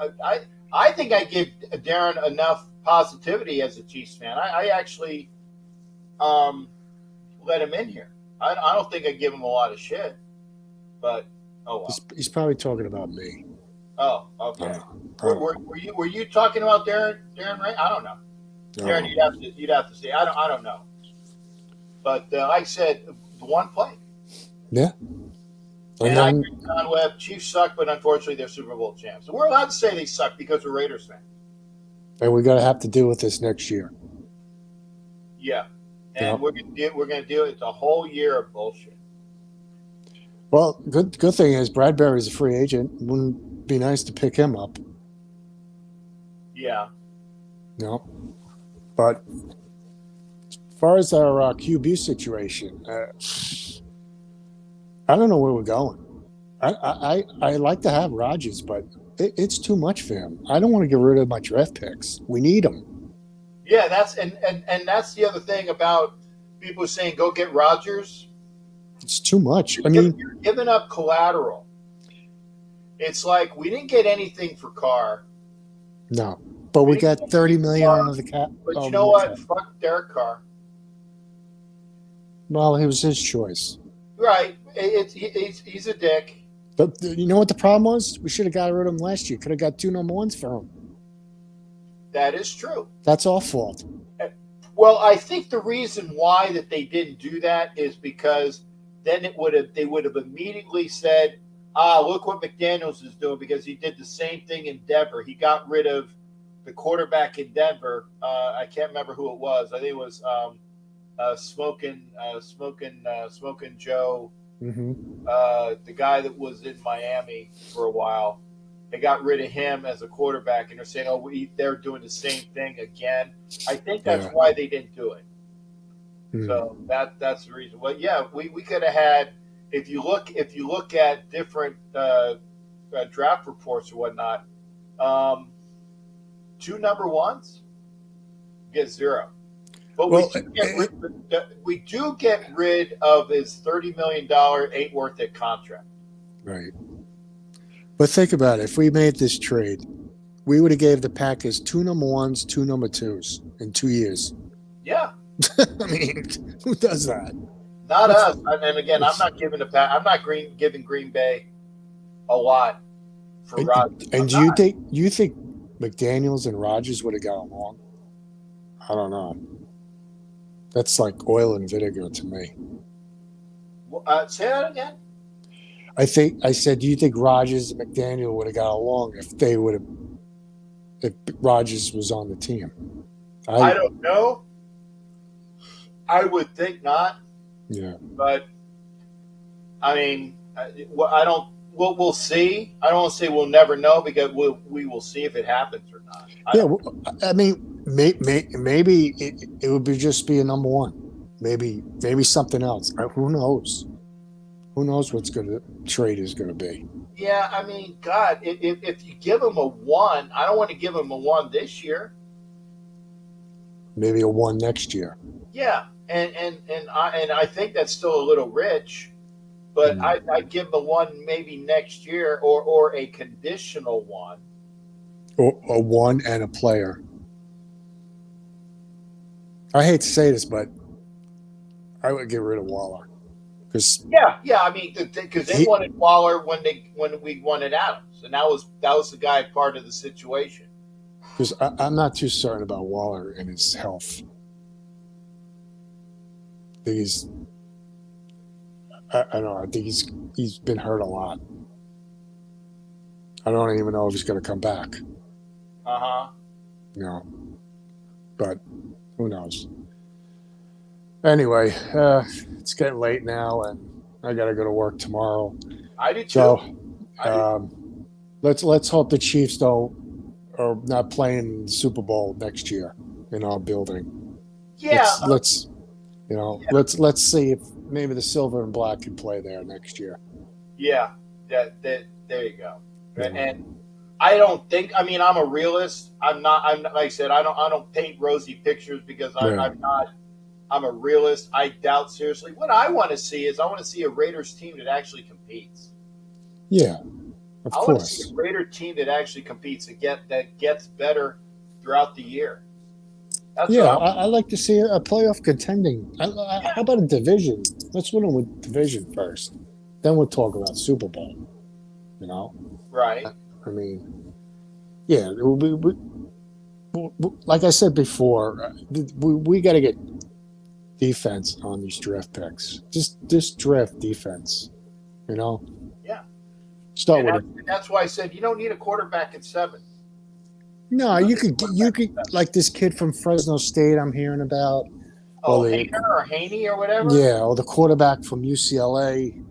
I think I give Darren enough positivity as a Chiefs fan. I actually let him in here. I don't think I give him a lot of shit. But, oh well. He's probably talking about me. Oh, okay. Were you talking about Darren Ray? I don't know. No. Darren, you'd have to say. I don't know. But like I said, the one play. Yeah. And I agree with John Webb. Chiefs suck, but unfortunately they're Super Bowl champs. So we're allowed to say they suck because we're Raiders fans. And we're gonna have to deal with this next year. Yeah. And we're gonna do it. It's a whole year of bullshit. Well, good thing is Bradbury's a free agent. Wouldn't be nice to pick him up. Yeah. No. But as far as our QB situation, I don't know where we're going. I like to have Rodgers, but it's too much for him. I don't want to get rid of my draft picks. We need them. Yeah, that's the other thing about people saying go get Rodgers. It's too much. You're giving up collateral. It's like we didn't get anything for Carr. No, but we got $30 million out of the cap. But you know what? Fuck Derek Carr. Well, it was his choice. Right. He's a dick. But you know what the problem was? We should have got rid of him last year. Could have got 2 number ones for him. That is true. That's our fault. Well, I think the reason why that they didn't do that is because then they would have immediately said, look what McDaniels is doing, because he did the same thing in Denver. He got rid of the quarterback in Denver. I can't remember who it was. I think it was Smoking Joe, the guy that was in Miami for a while. They got rid of him as a quarterback, and they're saying, they're doing the same thing again. I think that's why they didn't do it. So that's the reason. Well, yeah, we could have had. If you look at different draft reports or whatnot, 2 number ones get 0. But we do get rid of his $30 million ain't worth it contract. Right. But think about it. If we made this trade, we would have gave the Packers 2 number ones, 2 number twos in 2 years. Yeah. I mean, who does that? Not us. And again, I'm not giving giving Green Bay a lot for Rodgers. And do you think McDaniels and Rodgers would have got along? I don't know. That's like oil and vinegar to me. Say that again. I said, do you think Rodgers and McDaniel would have got along if Rodgers was on the team? I don't know. I would think not. Yeah. But I mean, I don't. We'll see. I don't want to say we'll never know, because we will see if it happens or not. I mean, maybe it would just be a number one. Maybe something else. Who knows? Who knows what's trade is going to be? Yeah, I mean, God, if you give him a 1, I don't want to give him a 1 this year. Maybe a 1 next year. Yeah, and I think that's still a little rich, but I'd give him a 1 maybe next year, or a conditional 1. Or a 1 and a player. I hate to say this, but I would get rid of Waller. Yeah. I mean, because they wanted Waller when we wanted Adams, and that was the guy part of the situation. Because I'm not too certain about Waller and his health. I don't know. I think he's been hurt a lot. I don't even know if he's going to come back. But who knows? Anyway, it's getting late now, and I got to go to work tomorrow. I do too. So let's hope the Chiefs are not playing the Super Bowl next year in our building. Yeah. Let's see if maybe the silver and black can play there next year. Yeah. There you go. Mm-hmm. And I don't think. I mean, I'm a realist. I'm not. Like I said, I don't paint rosy pictures because Yeah. I'm not. I'm a realist. I doubt seriously. What I want to see is I want to see a Raiders team that actually competes. Yeah, of I want to see course. a Raider team that actually competes that gets better throughout the year. That's Yeah, what I like to see a playoff contending. How about a division? Let's win with division first. Then we'll talk about Super Bowl. You know, right. I mean, yeah, like I said before, we got to get defense on these draft picks. Just draft defense. You know, Yeah. start And with that's, it. and that's why I said you don't need a quarterback at 7. No, You you don't need a quarterback could at 7. like this kid from Fresno State I'm hearing about. Oh, Or the Hayner or Haney or whatever. yeah, or the quarterback from UCLA,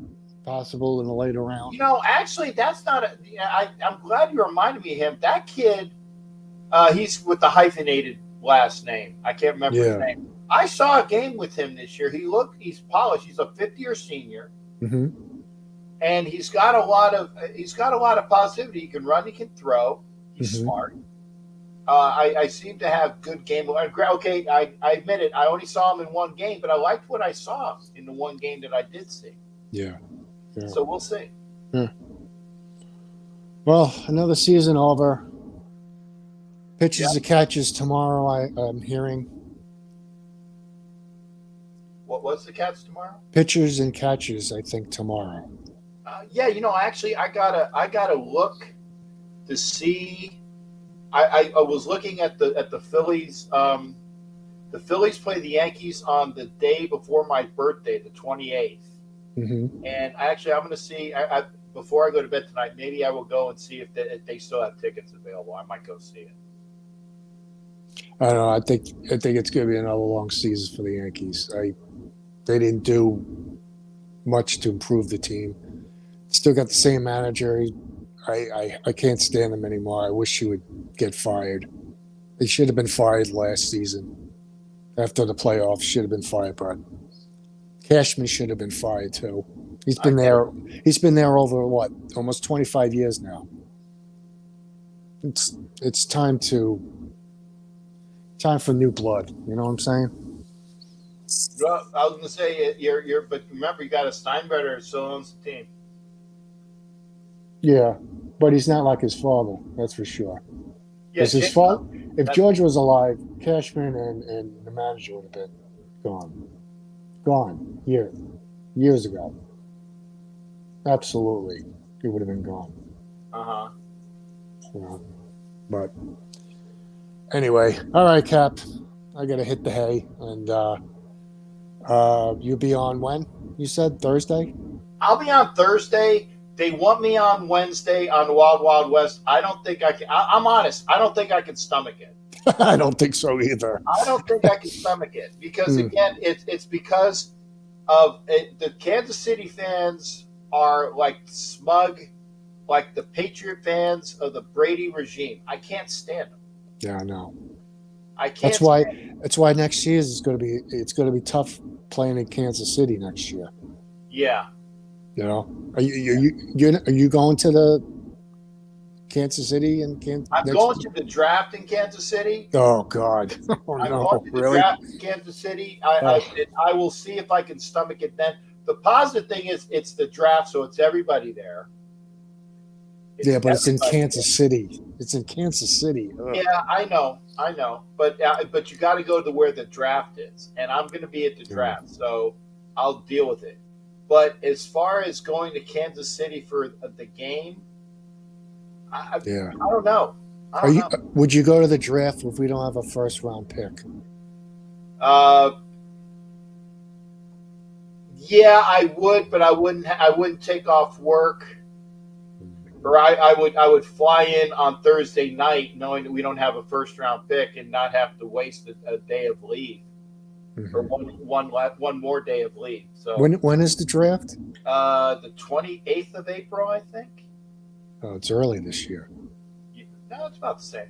possible in the later round. Actually, that's not a. I'm glad you reminded me of him. That kid, he's with the hyphenated last name. I can't remember his Yeah. name. I saw a game with him this year. He's polished. He's a 50-year senior, Mm-hmm. and he's got a lot of positivity. He can run. He can throw. He's Mhm. smart. I seem to have good game. Okay, I admit it. I only saw him in one game, but I liked what I saw in the one game that I did see. Yeah. Yeah. So we'll see. Well, another season over. Pitches to catches tomorrow. I'm hearing What's the Cats tomorrow? pitchers and catches. I think tomorrow. Yeah, actually, I gotta look to see. I was looking at the Phillies. The Phillies play the Yankees on the day before my birthday, the 28th. Mm-hmm. And actually, I'm going to see. Before I go to bed tonight, maybe I will go and see if they still have tickets available. I might go see it. I don't know. I think it's going to be another long season for the Yankees. They didn't do much to improve the team. Still got the same manager. I can't stand him anymore. I wish he would get fired. He should have been fired last season. After the playoffs, should have been fired. But Cashman should have been fired too. He's been there. He's been there over what, almost 25 years now. It's time for new blood. You know what I'm saying? Well, I was going to say but remember, you got a Steinbrenner still owns the team. Yeah, but he's not like his father. That's for sure. Yes, his father. If George was alive, Cashman and the manager would have been gone years ago. Absolutely, he would have been gone. But anyway, all right, Cap. I got to hit the hay, and you'll be on when? You said Thursday? I'll be on Thursday. They want me on Wednesday on the Wild Wild West. I don't think I can. I'm honest. I don't think I can stomach it. I don't think so either. I don't think I can stomach it because again, it's because of the Kansas City fans are like smug, like the Patriot fans of the Brady regime. I can't stand them. Yeah, I know. I can't. That's why next year it's going to be tough playing in Kansas City next year. Yeah. You know, are you going to the Kansas City and Kansas? I'm going to the draft in Kansas City. Oh God! Oh I'm no! going to the Really? draft in Kansas City. I will see if I can stomach it then. The positive thing is it's the draft, so it's everybody there. But it's in Kansas City. It's in Kansas City. Ugh. Yeah, I know, but you got to go to where the draft is, and I'm going to be at the draft, so I'll deal with it. But as far as going to Kansas City for the game, I don't know. Would you go to the draft if we don't have a first round pick? Yeah, I would, but I wouldn't take off work, or I would fly in on Thursday night knowing that we don't have a first round pick and not have to waste a day of leave. Or one more day of leave. So when is the draft? The 28th of April, I think. Oh, it's early this year. No, it's about the same.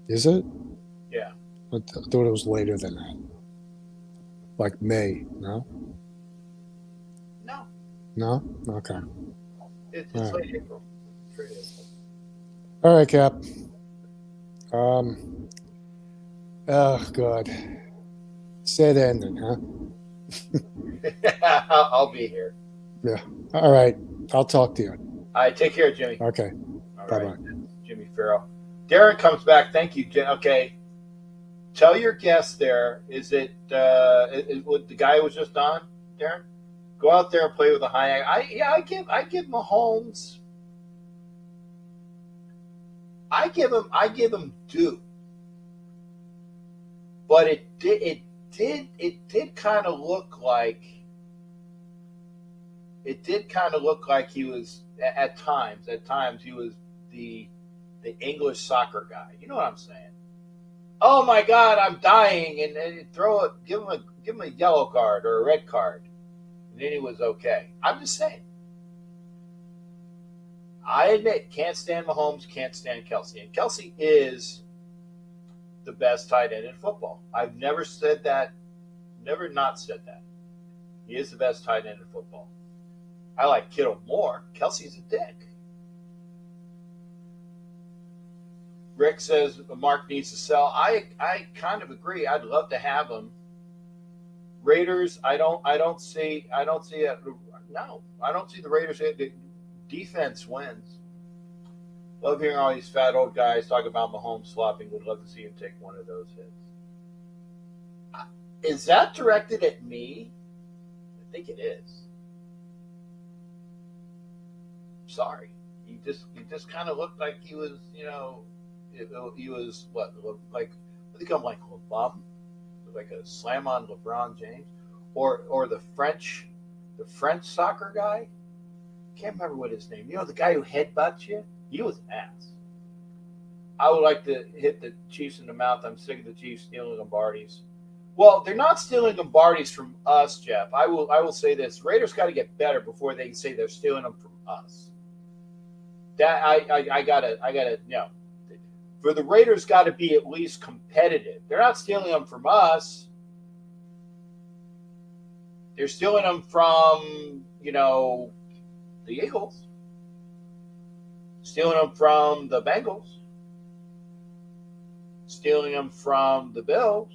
Is it? Yeah. I thought it was later than that. Like May, no? No. No? Okay. It's late April. Sure it is. All right, Cap. Oh God. Sad ending, huh? I'll be here. Yeah. All right. I'll talk to you. All right, take care, Jimmy. Okay. All Bye right, bye. Jimmy Farrell. Darren comes back. Thank you, Okay, tell your guest there. Is it what the guy who was just on, Darren? Go out there and play with a high. I give Mahomes. I give him due, but it did kind of look like he was at times he was the English soccer guy. You know what I'm saying? Oh my God, I'm dying, and give him a yellow card or a red card, and then he was okay. I'm just saying. I admit, can't stand Mahomes, can't stand Kelsey, and Kelsey is the best tight end in football. I've never said that, never not said that. He is the best tight end in football. I like Kittle more. Kelsey's a dick. Rick says Mark needs to sell. I kind of agree. I'd love to have him. Raiders, I don't see it. No, I don't see the Raiders. The defense wins. Love hearing all these fat old guys talk about Mahomes flopping. Would love to see him take one of those hits. Is that directed at me? I think it is. Sorry, he just kind of looked like he was, he was what they call him, like LeBum, like a slam on LeBron James, or the French soccer guy. Can't remember what his name. The guy who headbutts you. He was an ass. I would like to hit the Chiefs in the mouth. I'm sick of the Chiefs stealing Lombardis. Well, they're not stealing Lombardis from us, Jeff. I will say this: Raiders got to get better before they can say they're stealing them from us. That I gotta for the Raiders got to be at least competitive. They're not stealing them from us. They're stealing them from the Eagles, stealing them from the Bengals, stealing them from the Bills.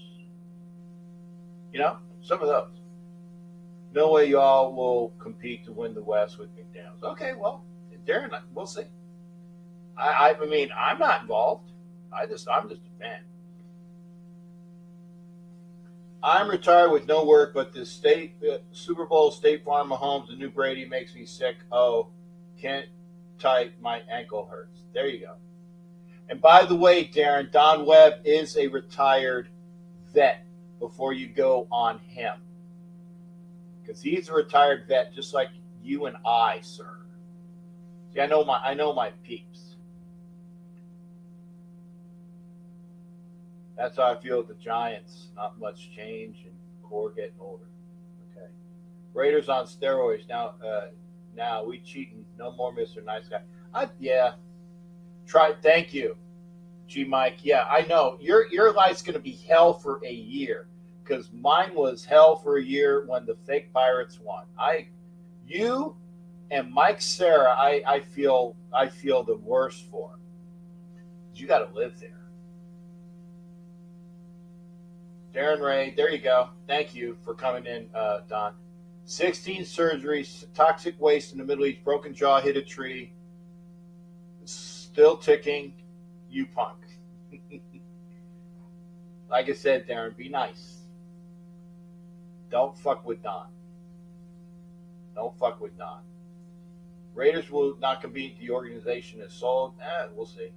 Some of those. No way y'all will compete to win the West with McDaniels. Okay, well, Darren, we'll see. I mean, I'm not involved. I'm just a fan. I'm retired with no work, but the Super Bowl State Farm Mahomes and new Brady makes me sick. Oh, can't type. My ankle hurts. There you go. And by the way, Darren, Don Webb is a retired vet. Before you go on him, because he's a retired vet, just like you and I, sir. See, I know my peeps. That's how I feel with the Giants. Not much change, and core getting older. Okay, Raiders on steroids now. Now we cheating. No more Mr. Nice Guy. Yeah. Try. Thank you. G Mike, yeah, I know. Your life's gonna be hell for a year, because mine was hell for a year when the fake Pirates won. You and Mike Sarah, I feel the worst for. You gotta live there. Darren Ray, there you go. Thank you for coming in, Don. 16 surgeries, toxic waste in the Middle East, broken jaw, hit a tree, still ticking. You punk. Like I said, Darren, be nice. Don't fuck with Don. Don't fuck with Don. Raiders will not compete. The organization is sold. We'll see.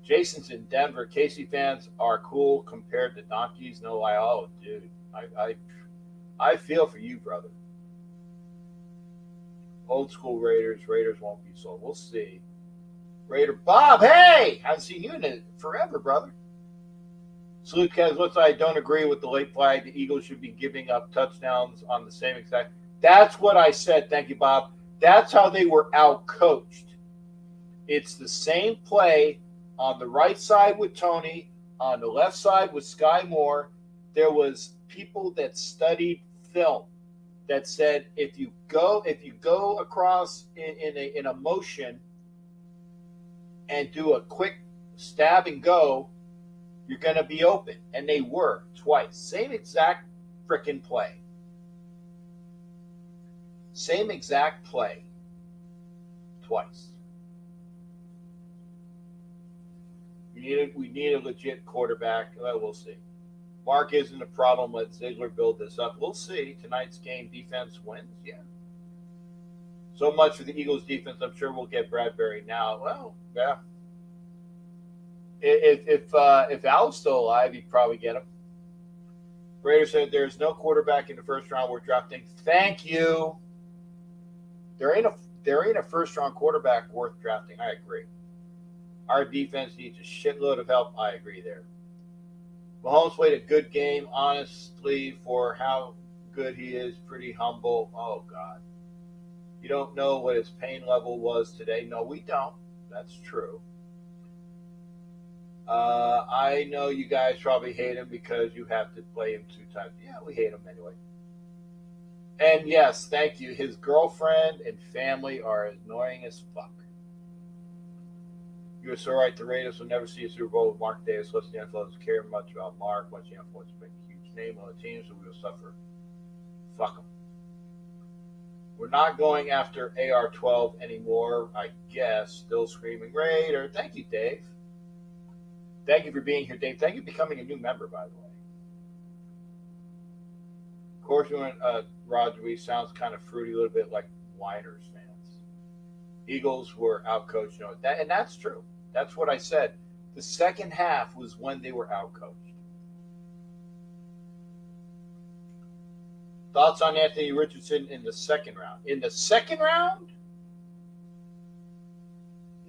Jason's in Denver. Casey fans are cool compared to donkeys. No lie. Oh, dude. I feel for you, brother. Old school Raiders. Raiders won't be sold. We'll see. Raider Bob, hey! I haven't seen you in forever, brother. Salute, Kaz. What's I don't agree with the late flag. The Eagles should be giving up touchdowns on the same exact. That's what I said. Thank you, Bob. That's how they were out-coached. It's the same play on the right side with Tony, on the left side with Sky Moore. There was people that studied film that said if you go across in a motion and do a quick stab and go, you're going to be open. And they were twice. Same exact freaking play. Same exact play. Twice. We need a legit quarterback. Well, we'll see. Mark isn't a problem. Let Ziegler build this up. We'll see. Tonight's game, defense wins. Yeah. So much for the Eagles' defense. I'm sure we'll get Bradbury now. Well, yeah. If Al's still alive, you'd probably get him. Raiders said there's no quarterback in the first round we're drafting. Thank you. There ain't a first round quarterback worth drafting. I agree. Our defense needs a shitload of help. I agree there. Mahomes played a good game, honestly, for how good he is. Pretty humble. Oh, God. You don't know what his pain level was today. No, we don't. That's true. I know you guys probably hate him because you have to play him 2 times. Yeah, we hate him anyway. And yes, thank you. His girlfriend and family are annoying as fuck. You were so right. The Raiders will never see a Super Bowl with Mark Davis. Less the NFL doesn't care much about Mark. Once the NFL has been a huge name on the team, so we will suffer. Fuck them. We're not going after AR-12 anymore, I guess. Still screaming Raider. Thank you, Dave. Thank you for being here, Dave. Thank you for becoming a new member, by the way. Of course, Roger, we sounds kind of fruity, a little bit like Winers fans. Eagles were outcoached, and that's true. That's what I said. The second half was when they were outcoached. Thoughts on Anthony Richardson in the second round? In the second round?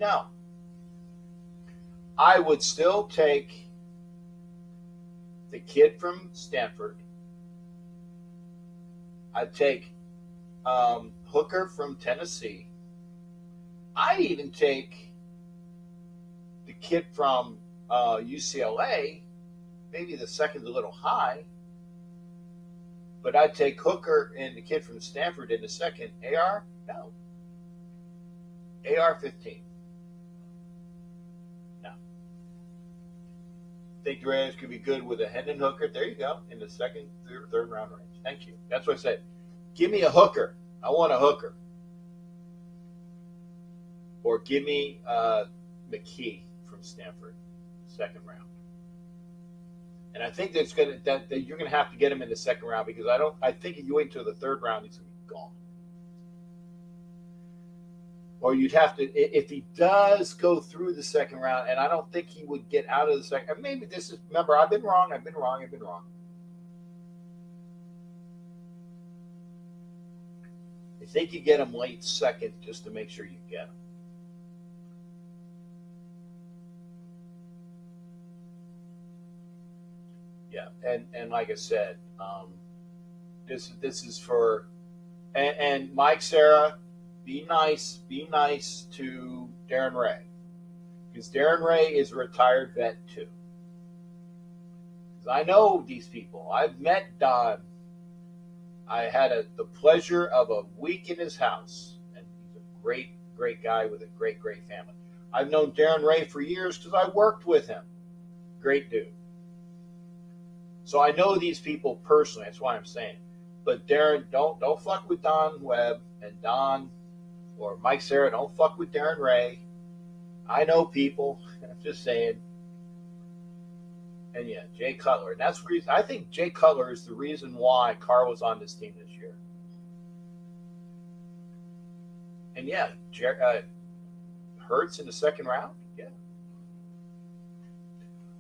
No. I would still take the kid from Stanford. I'd take Hooker from Tennessee. I'd even take the kid from UCLA. Maybe the second's a little high. But I'd take Hooker and the kid from Stanford in the second. AR? No. AR-15. No. Think the Raiders could be good with a Hendon Hooker. There you go. In the second, third round range. Thank you. That's what I said. Give me a hooker. I want a hooker. Or give me McKee from Stanford, second round. And I think that you're gonna have to get him in the second round because I think if you wait until the third round, he's gonna be gone. Or you'd have to, if he does go through the second round, and I don't think he would get out of the second. Maybe this is. Remember, I've been wrong. I think you get him late second just to make sure you get him. Yeah, and like I said, this is for and Mike, Sarah, be nice to Darren Ray, because Darren Ray is a retired vet too. Because I know these people. I've met Don. I had the pleasure of a week in his house, and he's a great guy with a great family. I've known Darren Ray for years because I worked with him. Great dude. So I know these people personally. That's why I'm saying. But Darren, don't fuck with Don Webb and Don or Mike Sarah. Don't fuck with Darren Ray. I know people. I'm just saying. And yeah, Jay Cutler. And that's the reason. I think Jay Cutler is the reason why Carr was on this team this year. And yeah, Hurts in the second round. Yeah.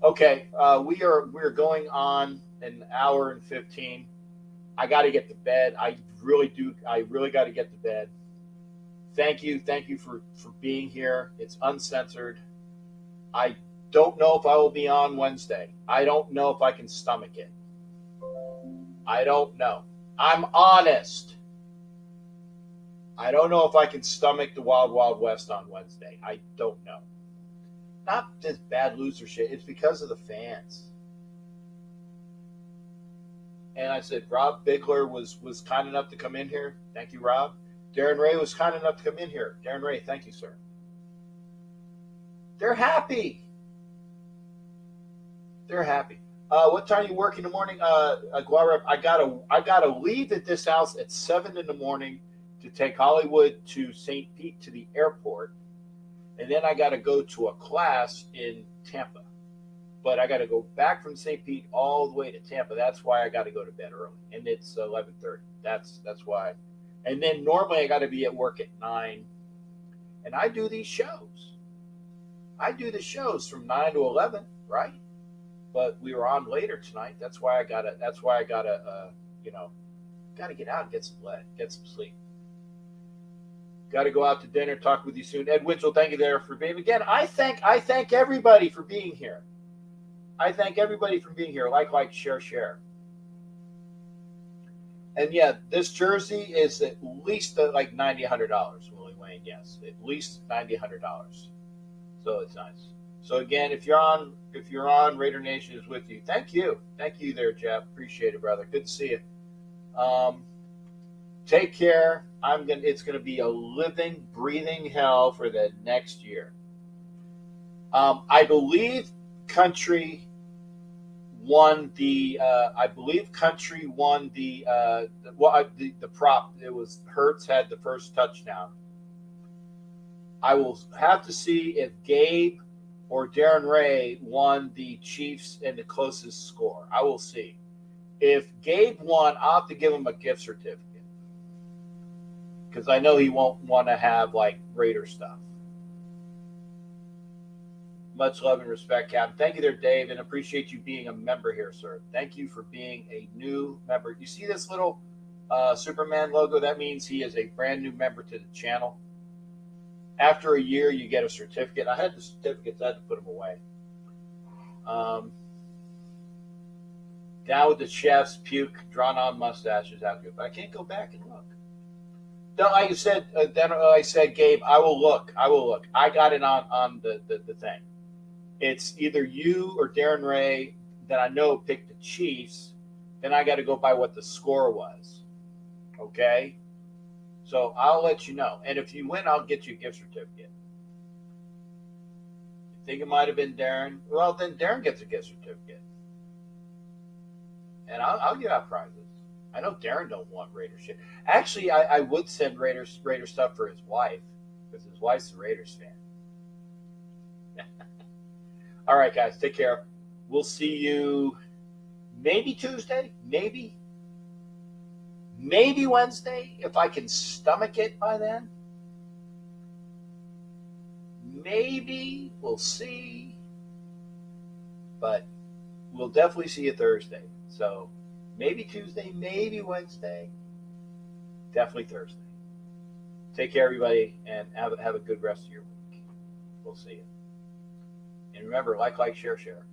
Okay, we're going on an hour and 15. I got to get to bed. I really got to get to bed. Thank you for being here. It's uncensored. I don't know if I will be on Wednesday. I don't know if I can stomach it. I don't know. I'm honest. I don't know if I can stomach the Wild Wild West on Wednesday. I don't know. Not this bad loser shit. It's because of the fans. And I said, Rob Bigler was kind enough to come in here. Thank you, Rob. Darren Ray was kind enough to come in here. Darren Ray, thank you, sir. They're happy. They're happy. What time you work in the morning? Guarep, I gotta leave at this house at 7 in the morning to take Hollywood to St. Pete to the airport, and then I gotta go to a class in Tampa. But I gotta go back from St. Pete all the way to Tampa. That's why I gotta go to bed early, and it's 11:30. That's why. And then normally I gotta be at work at 9, and I do these shows. I do the shows from 9 to 11, right? But we were on later tonight. That's why I gotta. Gotta get out and get some sleep. Got to go out to dinner. Talk with you soon, Ed Winchell. Thank you there for being again. I thank everybody for being here. I thank everybody for being here. Like, share. And yeah, this jersey is at least like $90, $100. Willie Wayne, yes, at least $90, $100. So it's nice. So again, if you're on, Raider Nation is with you. Thank you there, Jeff. Appreciate it, brother. Good to see you. Take care. It's gonna be a living, breathing hell for the next year. I believe Country won the. The prop. It was Hurts had the first touchdown. I will have to see if Gabe or Darren Ray won the Chiefs in the closest score. I will see. If Gabe won, I'll have to give him a gift certificate because I know he won't want to have like Raider stuff. Much love and respect, Captain. Thank you there, Dave, and appreciate you being a member here, sir. Thank you for being a new member. You see this little Superman logo? That means he is a brand new member to the channel. After a year, you get a certificate. I had the certificates. I had to put them away. Down with the chef's puke, drawn-on mustaches. Out good, but I can't go back and look. No, like I said, Gabe, I will look. I got it on the thing. It's either you or Darren Ray that I know picked the Chiefs. Then I got to go by what the score was. Okay? So I'll let you know. And if you win, I'll get you a gift certificate. You think it might have been Darren? Well, then Darren gets a gift certificate. And I'll give out prizes. I know Darren don't want Raider shit. Actually, I would send Raider stuff for his wife because his wife's a Raiders fan. All right, guys, take care. We'll see you maybe Tuesday, maybe Wednesday if I can stomach it by then. Maybe we'll see, but we'll definitely see you Thursday. So maybe Tuesday, maybe Wednesday, definitely Thursday. Take care, everybody, and have a good rest of your week. We'll see you. And remember, like, share.